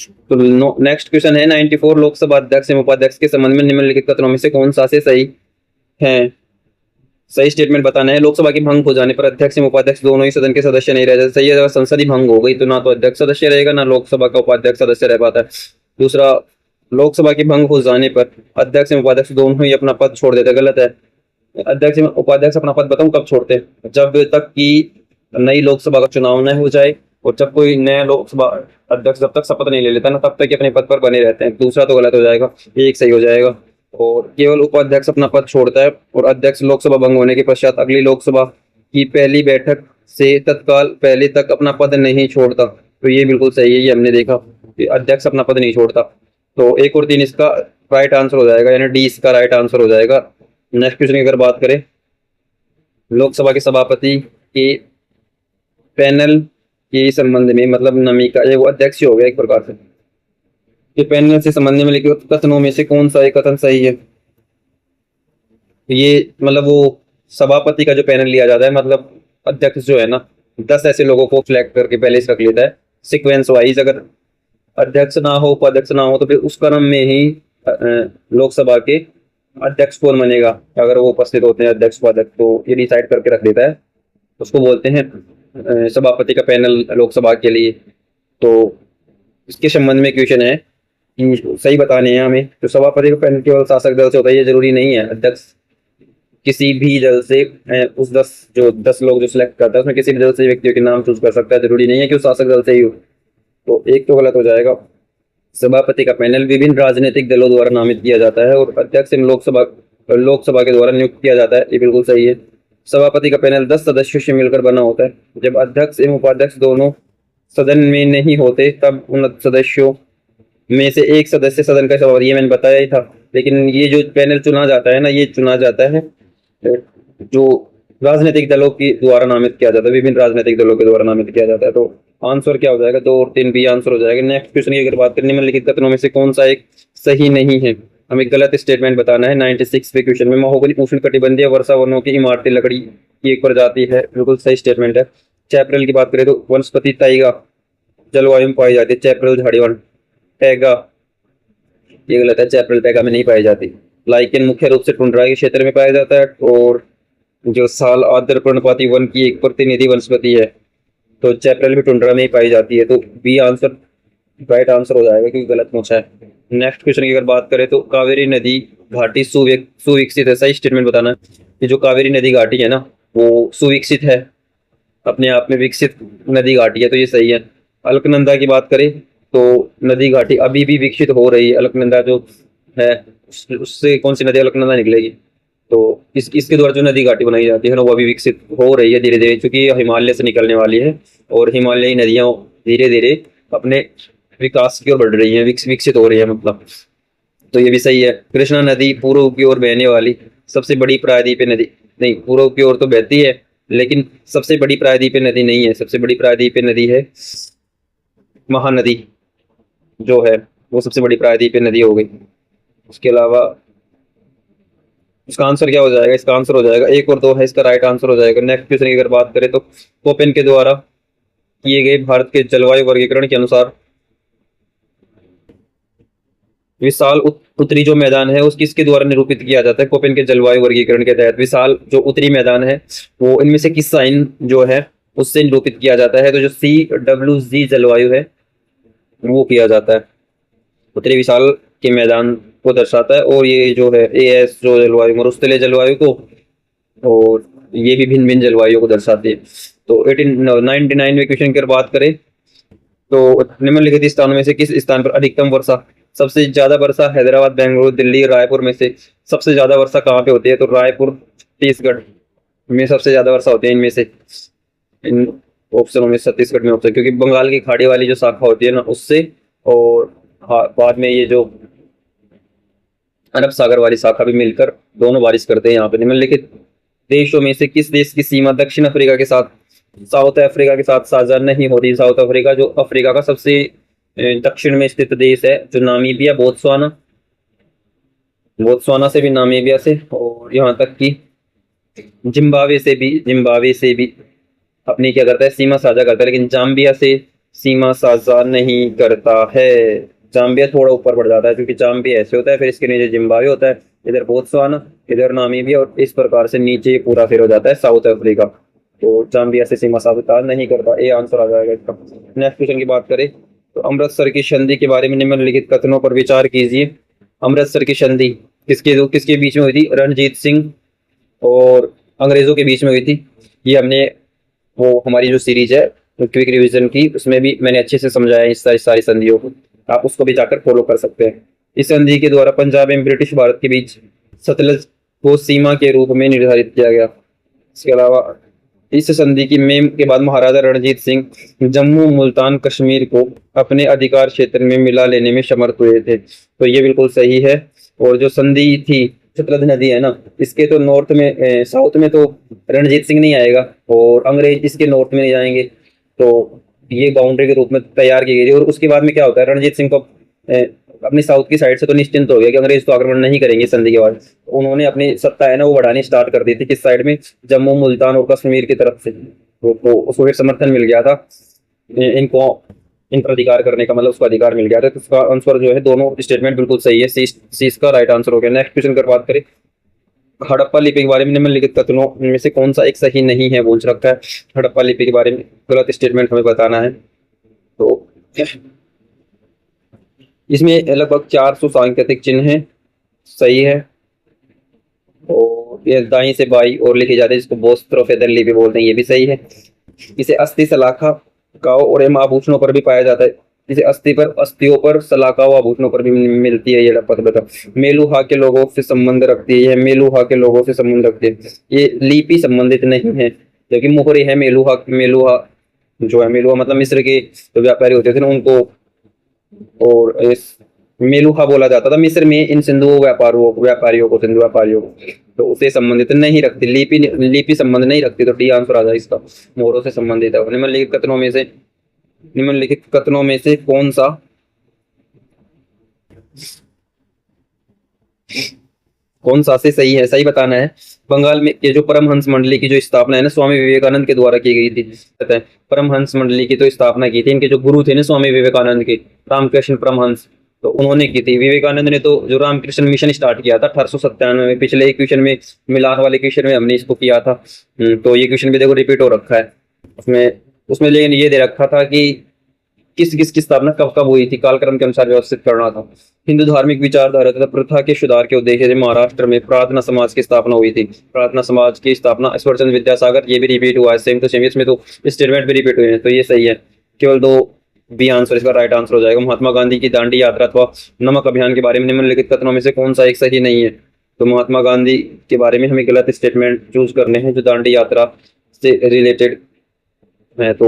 तो नेक्स्ट क्वेश्चन है 94 लोकसभा अध्यक्ष एवं उपाध्यक्ष के संबंध में निम्नलिखित कथनों में से कौन सा से सही है। सही स्टेटमेंट बताना है। लोकसभा की भंग हो जाने पर अध्यक्ष एवं उपाध्यक्ष दोनों ही सदन के सदस्य नहीं रह जाते। सही है, अगर संसद ही भंग हो गई तो ना तो अध्यक्ष सदस्य रहेगा ना लोकसभा का उपाध्यक्ष सदस्य रह पाता है। दूसरा, लोकसभा की भंग हो जाने पर अध्यक्ष एवं उपाध्यक्ष दोनों ही अपना पद छोड़ देते। गलत है। अध्यक्ष एवं उपाध्यक्ष अपना पद बताऊं कब छोड़ते हैं? जब तक कि नई लोकसभा का चुनाव न हो जाए और जब कोई नया लोकसभा अध्यक्ष जब तक शपथ नहीं ले लेता ना तब तक अपने पद पर बने रहते हैं। दूसरा तो गलत हो जाएगा, एक सही हो जाएगा। और केवल उपाध्यक्ष अपना पद छोड़ता है और अध्यक्ष लोकसभा भंग होने के पश्चात अगली लोकसभा की पहली बैठक से तत्काल पहले तक अपना पद नहीं छोड़ता। तो ये बिल्कुल सही है, ये हमने देखा कि अध्यक्ष अपना पद नहीं छोड़ता। तो 1 और 3 इसका राइट आंसर हो जाएगा, यानी डी इसका राइट आंसर हो जाएगा। नेक्स्ट क्वेश्चन की अगर बात करें, लोकसभा के सभापति के पैनल के संबंध में, मतलब नमी का ये वो अध्यक्ष हो गया एक प्रकार से, कि पैनल से संबंध में लिखित कथनों में से कौन सा एक कथन सही है। ये मतलब वो सभापति का जो पैनल लिया जाता है, मतलब अध्यक्ष जो है ना 10 ऐसे लोगों को सिलेक्ट करके पहले से रख लेता है सिक्वेंस वाइज। अगर अध्यक्ष ना हो उपाध्यक्ष ना हो तो फिर उस क्रम में ही लोकसभा के अध्यक्ष कौन बनेगा, अगर वो उपस्थित होते हैं अध्यक्ष उपाध्यक्ष, तो ये डिसाइड करके रख देता है। उसको बोलते हैं सभापति का पैनल लोकसभा के लिए। तो इसके संबंध में क्वेश्चन है कि सही बताने हैं हमें। तो सभापति का पैनल केवल शासक दल से होता है, ये जरूरी नहीं है। अध्यक्ष किसी भी दल से उस 10 लोग जो सिलेक्ट करता है उसमें किसी भी दल से व्यक्तियों के नाम चूज कर सकता है, जरूरी नहीं है कि उस शासक दल से ही हो। तो एक तो गलत हो जाएगा। सभापति का पैनल विभिन्न राजनीतिक दलों द्वारा नामित किया जाता है और अध्यक्ष लोकसभा के द्वारा नियुक्त किया जाता है, ये बिल्कुल सही है। सभापति का पैनल 10 सदस्यों से मिलकर बना होता है। जब अध्यक्ष एवं उपाध्यक्ष दोनों सदन में नहीं होते तब उन सदस्यों में से एक सदस्य सदन का सभापति, ये मैंने बताया ही था। लेकिन ये जो पैनल चुना जाता है ना, ये चुना जाता है जो राजनीतिक दलों के द्वारा नामित किया जाता है, विभिन्न राजनीतिक दलों के द्वारा नामित किया जाता है। तो आंसर क्या हो जाएगा? 2 और 3 बी आंसर हो जाएगा। नेक्स्ट क्वेश्चन की अगर बात करें, निम्नलिखित कथनों में से कौन सा एक सही नहीं है। हमें गलत स्टेटमेंट बताना है। 96 क्वेश्चन में, महोगनी उष्णकटिबंधीय वर्षा वनों की इमारती लकड़ी की एक प्रजाति है, बिल्कुल सही स्टेटमेंट है। चैपरल की बात करें तो वनस्पति ताइगा जलवायु में पाई जाती है। चैपरल झाड़ीवन टैगा, ये गलत है, चैपरल टैगा में नहीं पाई जाती। लाइकेन मुख्य रूप से टुंड्रा के क्षेत्र में पाया जाता है और जो साल आर्द्र पर्णपाती वन की एक प्रतिनिधि वनस्पति है, तो चैपरल भी टुंड्रा में ही पाई जाती है। तो बी आंसर राइट आंसर हो जाएगा क्योंकि गलत पूछा है। नेक्स्ट क्वेश्चन की अगर बात करें तो कावेरी नदी घाटी सुविकसित है। सही स्टेटमेंट बताना है कि जो कावेरी नदी घाटी है ना वो सुविकसित है, अपने आप में विकसित नदी घाटी है, तो ये सही है। अलकनंदा की बात करें तो नदी घाटी अभी भी विकसित हो रही है। अलकनंदा जो है उससे कौन सी नदी अलकनंदा निकलेगी, तो इसके द्वारा जो नदी घाटी बनाई जाती है ना वो अभी विकसित हो रही है धीरे धीरे, क्योंकि हिमालय से निकलने वाली है और हिमालयी नदियां धीरे धीरे अपने विकास की ओर बढ़ रही है, विकसित हो रही है मतलब। तो ये भी सही है। कृष्णा नदी पूर्व की ओर बहने वाली सबसे बड़ी प्रायद्वीपीय नदी, नहीं पूर्व की ओर तो बहती है लेकिन सबसे बड़ी प्रायद्वीपीय नदी नहीं है। सबसे बड़ी प्रायद्वीपीय नदी है महानदी जो है, वो सबसे बड़ी प्रायद्वीपीय नदी हो गई। उसके अलावा इसका आंसर क्या हो जाएगा? इसका आंसर हो जाएगा 1 और 2 है, इसका राइट आंसर हो जाएगा। नेक्स्ट क्वेश्चन की अगर बात करें तो कोपेन के द्वारा किए गए भारत के जलवायु वर्गीकरण के अनुसार विशाल उत्तरी जो मैदान है उसकी किसके द्वारा निरूपित किया जाता है? कोपेन के जलवायु वर्गीकरण के तहत विशाल जो उत्तरी मैदान है वो इनमें से किस साइन जो है उससे निरूपित किया जाता है? तो जो CWG जलवायु है वो किया जाता है, उत्तरी विशाल के मैदान को दर्शाता है। और ये जो है AS जो जलवायु मरुस्थलीय जलवायु को, और ये भी भिन्न भिन्न जलवायु को दर्शाती है। तो 99वें क्वेश्चन की बात करें तो निम्नलिखित स्थानों में से किस स्थान पर अधिकतम वर्षा, सबसे ज्यादा वर्षा हैदराबाद, बेंगलुरु, दिल्ली, रायपुर में से सबसे ज्यादा वर्षा कहाँ पे होती है? तो रायपुर, छत्तीसगढ़ में सबसे ज्यादा वर्षा होती है इनमें से, इन ऑप्शनों में छत्तीसगढ़ में ऑप्शन, क्योंकि बंगाल की खाड़ी वाली जो शाखा होती है ना उससे, और बाद में ये जो अरब सागर वाली शाखा भी मिलकर दोनों बारिश करते हैं यहाँ पे। निम्नलिखित देशों में से किस देश की सीमा दक्षिण अफ्रीका के साथ, साउथ अफ्रीका के साथ साझा नहीं होती? साउथ अफ्रीका जो अफ्रीका का सबसे दक्षिण में स्थित देश है, जो नामीबिया, बोत्सवाना से भी, नामीबिया से, और यहाँ तक कि जिम्बाब्वे से भी अपनी क्या करता है सीमा साझा करता है, लेकिन जाम्बिया से सीमा साझा नहीं करता है। जाम्बिया थोड़ा ऊपर बढ़ जाता है क्योंकि जाम्बिया ऐसे होता है, फिर इसके नीचे जिम्बाब्वे होता है, इधर बोत्सवाना, इधर नामीबिया, और इस प्रकार से नीचे पूरा फिर हो जाता है साउथ अफ्रीका। तो जाम्बिया से सीमा साझा नहीं करता, ये आंसर आ जाएगा इसका। नेक्स्ट क्वेश्चन की बात करें तो अमृतसर की संधि के बारे में निम्नलिखित कथनों पर विचार कीजिए। अमृतसर की संधि किसके बीच में हुई थी? रणजीत सिंह और अंग्रेजों के बीच में हुई थी। ये हमने वो हमारी जो सीरीज है क्विक रिवीजन की, उसमें भी मैंने अच्छे से समझाया इस सारी संधियों को, आप उसको भी जाकर फॉलो कर सकते हैं। इस संधि के द्वारा पंजाब एवं ब्रिटिश भारत के बीच सतलज को सीमा के रूप में निर्धारित किया गया। इसके अलावा इस संधि की में के बाद महाराजा रणजीत सिंह जम्मू मुल्तान कश्मीर को अपने अधिकार क्षेत्र में मिला लेने में समर्थ हुए थे। तो ये बिल्कुल सही है। और जो संधि थी सतलज नदी है ना, इसके तो नॉर्थ में साउथ में तो रणजीत सिंह नहीं आएगा और अंग्रेज इसके नॉर्थ में नहीं जाएंगे, तो ये बाउंड्री के रूप में तैयार की गई थी। और उसके बाद में क्या होता है, रणजीत सिंह को अपनी साउथ की साइड से तो निश्चिंत हो गया कि अंग्रेज तो आक्रमण नहीं करेंगे संधि के बाद। उन्होंने अपनी सत्ता है ना वो बढ़ानी स्टार्ट कर दी थी किस साइड में, जम्मू मुल्तान और कश्मीर की तरफ से। तो उसको फिर समर्थन मिल गया था इनको इन पर अधिकार करने का, मतलब उसको अधिकार मिल गया था। तो उसका आंसर जो है दोनों स्टेटमेंट बिल्कुल सही है, सी इसका राइट आंसर हो गया। नेक्स्ट क्वेश्चन की बात करें, हड़प्पा लिपि के बारे में निम्नलिखित कथनों में से कौन सा एक सही नहीं है बोल रखा है। हड़प्पा लिपि के बारे में गलत स्टेटमेंट हमें बताना है। तो इसमें लगभग 400 सांकेतिक चिन्ह हैं, सही है। और ये दाई से बाई और लिखे जाते हैं जिसको बोस्त्रोफेदर लिपि बोलते हैं, ये भी सही है। इसे अस्थि सलाखा काओ और एवं आभूषणों पर भी पाया जाता है। इसे अस्थियों पर सलाखाओं आभूषणों पर भी मिलती है। ये पत्र मेलुहा के लोगों से संबंध रखती है, यह मेलुहा के लोगों से संबंध रखती है। ये लिपि संबंधित नहीं है, क्योंकि मोहरी है मेलुहा जो है, मेलुहा मतलब मिस्र के जो व्यापारी होते थे ना उनको, और इस मेलुहा बोला जाता था मिस्र में इन व्यापारियों को सिंधु व्यापारियों को, तो उसे संबंधित नहीं रखती। लिपि संबंध नहीं रखती, तो डी आंसर आ जाए इसका, मोहरों से संबंधित है। निम्नलिखित कथनों में से कौन सा से सही है, सही बताना है। बंगाल में ये जो परमहंस मंडली की जो स्थापना है ना स्वामी विवेकानंद के द्वारा की गई थी। परमहंस मंडली की तो स्थापना की थी, इनके जो गुरु थे ना स्वामी विवेकानंद के, रामकृष्ण परमहंस, तो उन्होंने की थी। विवेकानंद ने तो जो रामकृष्ण मिशन स्टार्ट किया था 1897 में, पिछले एक क्वेश्चन में मिलान वाले क्वेश्चन में हमने इसको किया था। तो ये क्वेश्चन भी देखो रिपीट हो रखा है उसमें उसमें लेकिन ये दे रखा था कि किस स्थापना कब कब हुई थी, कालक्रम के अनुसार व्यवस्थित करना था। हिंदू धार्मिक विचारधारा तथा प्रथा के सुधार के उद्देश्य से महाराष्ट्र में प्रार्थना समाज की स्थापना हुई थी। प्रार्थना समाज की स्थापना ईश्वरचंद्र विद्यासागर, ये भी रिपीट हुआ है, सेम टू सेम, इसमें तो स्टेटमेंट भी रिपीट हुए हैं, तो ये सही है। केवल दो बी आंसर इसका राइट आंसर हो जाएगा। महात्मा गांधी की दांडी यात्रा अथवा नमक अभियान के बारे में निम्नलिखित कथनों में से कौन सा एक सही नहीं है। तो महात्मा गांधी के बारे में हमें गलत स्टेटमेंट चूज करने हैं जो दांडी यात्रा से रिलेटेड है। तो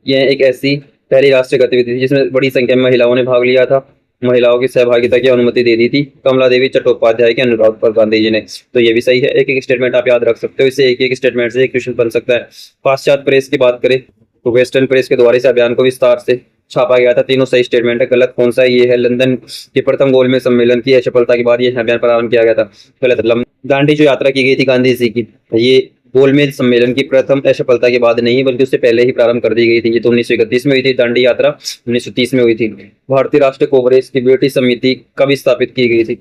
यह एक ऐसी पहली राष्ट्रीय गतिविधि थी जिसमें बड़ी संख्या में महिलाओं ने भाग लिया था। महिलाओं की सहभागिता की अनुमति दे दी थी कमला देवी चट्टोपाध्याय के अनुरोध पर गांधी जी ने। तो ये भी सही है। एक एक स्टेटमेंट आप याद रख सकते हो, इससे एक एक स्टेटमेंट से एक क्वेश्चन बन सकता है। पाश्चात्य प्रेस की बात करें तो वेस्टर्न प्रेस के द्वारा इस अभियान को विस्तार से छापा गया था। तीनों सही स्टेटमेंट है। गलत कौन सा? ये है लंदन के प्रथम गोलमेज सम्मेलन की सफलता के बाद ये अभियान प्रारंभ किया गया था। गलत। दांडी जो यात्रा की गई थी गांधी जी की, ये गोलमेज सम्मेलन की प्रथम असफलता के बाद नहीं बल्कि उससे पहले ही प्रारंभ कर दी गई थी। ये तो 1931 में हुई थी, दांडी यात्रा 1930 में हुई थी। भारतीय राष्ट्रीय कांग्रेस की ब्रिटिश समिति कब स्थापित की गई थी?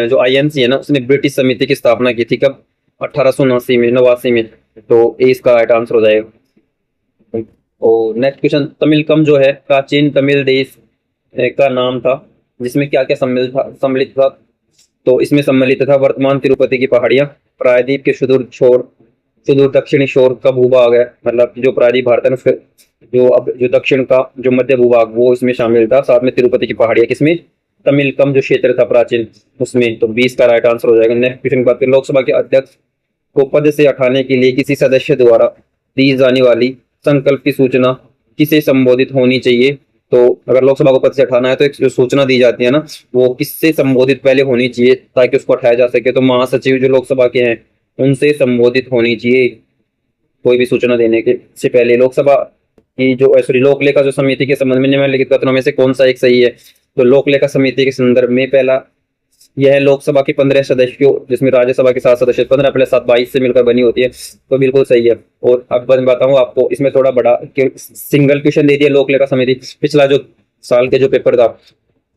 जो आईएनसी है ना, उसने ब्रिटिश समिति की स्थापना की थी कब? 1889 में, 89 में। तो ए इसका राइट आंसर हो जाएगा। और नेक्स्ट क्वेश्चन, तमिलकम जो है प्राचीन तमिल देश का नाम था जिसमें क्या क्या सम्मिलित था। तो इसमें सम्मिलित था वर्तमान तिरुपति की पहाड़ियां, प्रायद्वीप के सुदूर दक्षिणी शोर का भूभाग है, मतलब जो प्रायद्वीप भारत है उसके जो दक्षिण का जो मध्य भूभाग वो इसमें शामिल था। साथ में तिरुपति की पहाड़ियां, किसमें? तमिलकम जो क्षेत्र था प्राचीन उसमें। तो 20 का राइट आंसर हो जाएगा। नेक्स्ट क्वेश्चन की बात करें, लोकसभा के अध्यक्ष को पद से हटाने के लिए किसी सदस्य द्वारा दी जाने वाली संकल्प की सूचना किसे संबोधित होनी चाहिए। तो अगर लोकसभा को पद से हटाना है तो एक जो सूचना दी जाती है ना, वो किससे संबोधित पहले होनी चाहिए ताकि उसको हटाया जा सके। तो महासचिव जो लोकसभा के हैं उनसे संबोधित होनी चाहिए कोई भी सूचना देने के से पहले। लोकसभा की जो सॉरी लोक लेखा जो समिति के संबंध में निम्नलिखित कथनों में से कौन सा एक सही है। तो लोक लेखा समिति के संदर्भ में पहला यह लोकसभा के 15 सदस्यों जिसमें राज्यसभा के 7 सदस्य 15 प्लस 7 22 से मिलकर बनी होती है, तो बिल्कुल सही है। और अब मैं बताऊं आपको, इसमें थोड़ा बड़ा सिंगल क्वेश्चन दे दिया लोक लेखा समिति। पिछला जो साल के जो पेपर था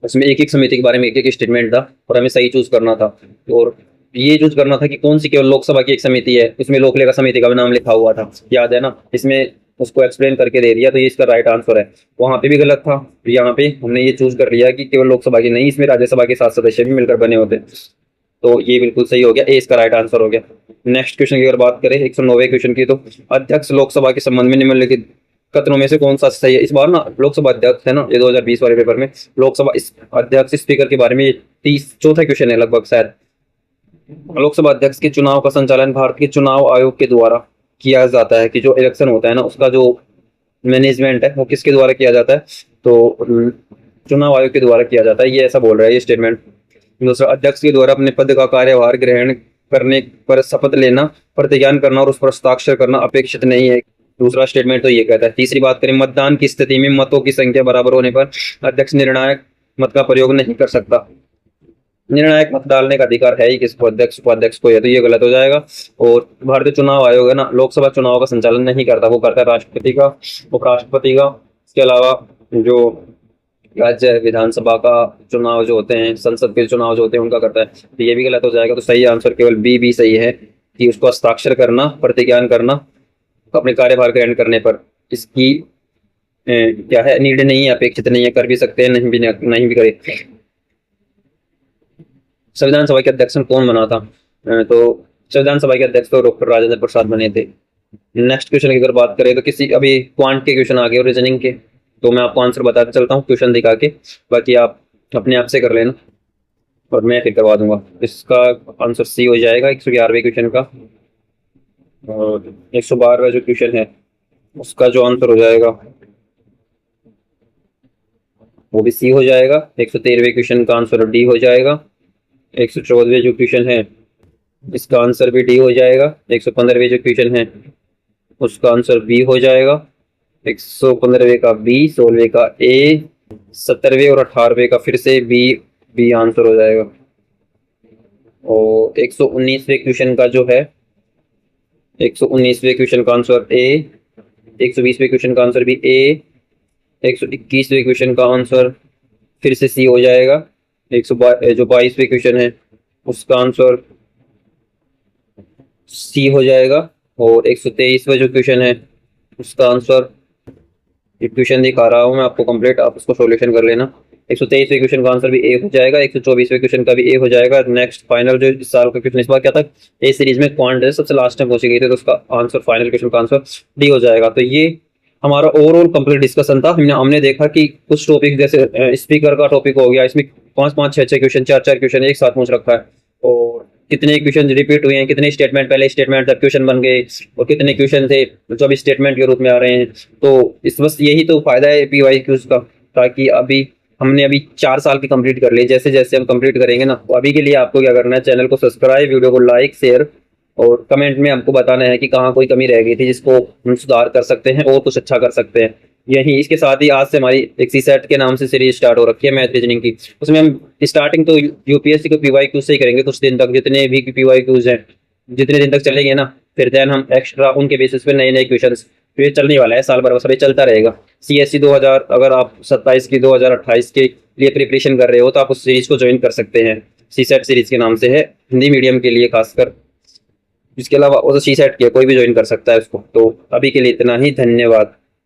उसमें एक एक समिति के बारे में एक एक स्टेटमेंट था और हमें सही चूज करना था। और ये चूज करना था कि कौन सी केवल लोकसभा की एक समिति है, उसमें लोक लेखा समिति का भी नाम लिखा हुआ था, याद है ना। इसमें उसको एक्सप्लेन करके दे दिया, तो ये इसका राइट आंसर है। वहां पे भी गलत था, यहाँ पे हमने ये चूज कर लिया कि केवल लोकसभा की नहीं, इसमें राज्यसभा के 7 सदस्य भी मिलकर बने होते, तो ये बिल्कुल सही हो गया, ए इसका राइट आंसर हो गया। नेक्स्ट क्वेश्चन की अगर बात करें 109वें क्वेश्चन की, तो अध्यक्ष लोकसभा के संबंध में निम्नलिखित कथनों में से कौन सा सही है। इस बार ना लोकसभा अध्यक्ष है ना, ये 2020 वाले पेपर में लोकसभा अध्यक्ष स्पीकर के बारे में 34 क्वेश्चन है लगभग शायद। लोकसभा अध्यक्ष के चुनाव का संचालन भारत के चुनाव आयोग के द्वारा किया जाता है, कि जो इलेक्शन होता है ना उसका जो मैनेजमेंट है वो किसके द्वारा किया जाता है, तो चुनाव आयोग के द्वारा किया जाता है, ये ऐसा बोल रहा है ये स्टेटमेंट। दूसरा, अध्यक्ष के द्वारा अपने पद का कार्यभार ग्रहण करने पर शपथ लेना, प्रतिज्ञान करना और उस पर हस्ताक्षर करना अपेक्षित नहीं है। दूसरा स्टेटमेंट तो ये कहता है। तीसरी बात करें, मतदान की स्थिति में मतों की संख्या बराबर होने पर अध्यक्ष निर्णायक मत का प्रयोग नहीं कर सकता। निर्णायक मत डालने का अधिकार है ही किसको, अध्यक्ष उपाध्यक्ष को, है, तो ये गलत हो जाएगा। और भारतीय चुनाव आयोग है ना, लोकसभा चुनाव का संचालन नहीं करता, वो करता है राष्ट्रपति का, उपराष्ट्रपति का। इसके अलावा जो राज्य विधानसभा का चुनाव जो होते हैं, संसद के चुनाव जो होते हैं उनका करता है, तो ये भी गलत हो जाएगा। तो सही आंसर केवल बी सही है, कि उसको हस्ताक्षर करना, प्रतिज्ञान करना अपने कार्यभार ग्रहण करने पर। इसकी क्या है, नीड नहीं है, अपेक्षित नहीं है, कर भी सकते हैं, नहीं भी करे। संविधान सभा के अध्यक्ष कौन बना था, तो संविधान सभा के अध्यक्ष तो डॉक्टर राजेंद्र प्रसाद बने थे। नेक्स्ट क्वेश्चन की अगर बात करें, तो किसी अभी क्वांट के क्वेश्चन आ गए और रीजनिंग के, तो मैं आपको आंसर बताते चलता हूँ क्वेश्चन दिखा के, बाकी आप अपने आप से कर लेना और मैं फिर करवा दूंगा। इसका आंसर सी हो जाएगा 111वें क्वेश्चन का। और 112वां जो क्वेश्चन है उसका जो आंसर हो जाएगा वो भी सी हो जाएगा। 113वें क्वेश्चन का आंसर डी हो जाएगा। 114वें जो क्वेश्चन है इसका आंसर भी डी हो जाएगा। 115वें जो क्वेश्चन है उसका आंसर बी हो जाएगा। 115वें का बी, 16वें का ए, 17वें और 18वें का फिर से बी आंसर हो जाएगा। और 119वें क्वेश्चन का जो है 119वें क्वेश्चन का आंसर ए, 120वें क्वेश्चन का आंसर भी ए, 121वें क्वेश्चन का आंसर फिर से सी हो जाएगा। जो 22वें क्वेश्चन है उसका आंसर सी हो जाएगा। और 123वां जो क्वेश्चन है उसका आंसर, क्वेश्चन दिखा रहा हूँ मैं आपको कंप्लीट, आप उसको सॉल्यूशन कर लेना। 123वें क्वेश्चन का आंसर भी ए हो जाएगा। 124वें क्वेश्चन का भी ए हो जाएगा। नेक्स्ट फाइनल जो इस साल का क्वेश्चन इस बार क्या था, ए सीरीज में क्वांट सबसे लास्ट टाइम पहुंची गई थी, तो उसका आंसर फाइनल क्वेश्चन का आंसर डी हो जाएगा। तो ये हमारा ओवरऑल कंप्लीट डिस्कशन था। हमने देखा कि कुछ टॉपिक जैसे स्पीकर का टॉपिक हो गया, इसमें 5-5, 6-6 क्वेश्चन, 4-4 क्वेश्चन एक साथ पूछ रखा है, और कितने क्वेश्चन रिपीट हुए हैं, कितने स्टेटमेंट पहले स्टेटमेंट जब क्वेश्चन बन गए, और कितने क्वेश्चन थे जो अभी स्टेटमेंट के रूप में आ रहे हैं। तो इस बस यही तो फायदा है PYQs का, ताकि हमने अभी 4 साल की कंप्लीट कर ली। जैसे जैसे हम कंप्लीट करेंगे ना, तो अभी के लिए आपको क्या करना है, चैनल को सब्सक्राइब, वीडियो को लाइक, शेयर, और कमेंट में हमको बताना है कि कहाँ कोई कमी रह गई थी जिसको हम सुधार कर सकते हैं और कुछ अच्छा कर सकते हैं। यही इसके साथ ही आज से हमारी एक CSET के नाम से सीरीज स्टार्ट हो रखी है, मैथ रीजनिंग की। उसमें हम स्टार्टिंग तो UPSC को PYQ से ही करेंगे कुछ दिन तक, जितने भी PYQs हैं, जितने दिन तक चलेंगे ना, फिर देन हम एक्स्ट्रा उनके बेसिस पे नए नए क्वेश्चन, तो ये चलने वाला है साल भर, बस अभी चलता रहेगा। CSE 2000 अगर आप 27 की 2028 के लिए प्रिपरेशन कर रहे हो तो आप उस सीरीज को ज्वाइन कर सकते हैं। CSET सीरीज के नाम से है, हिंदी मीडियम के लिए खासकर। इसके अलावा वो तो CSET के कोई भी ज्वाइन कर सकता है उसको। तो अभी के लिए इतना ही, धन्यवाद।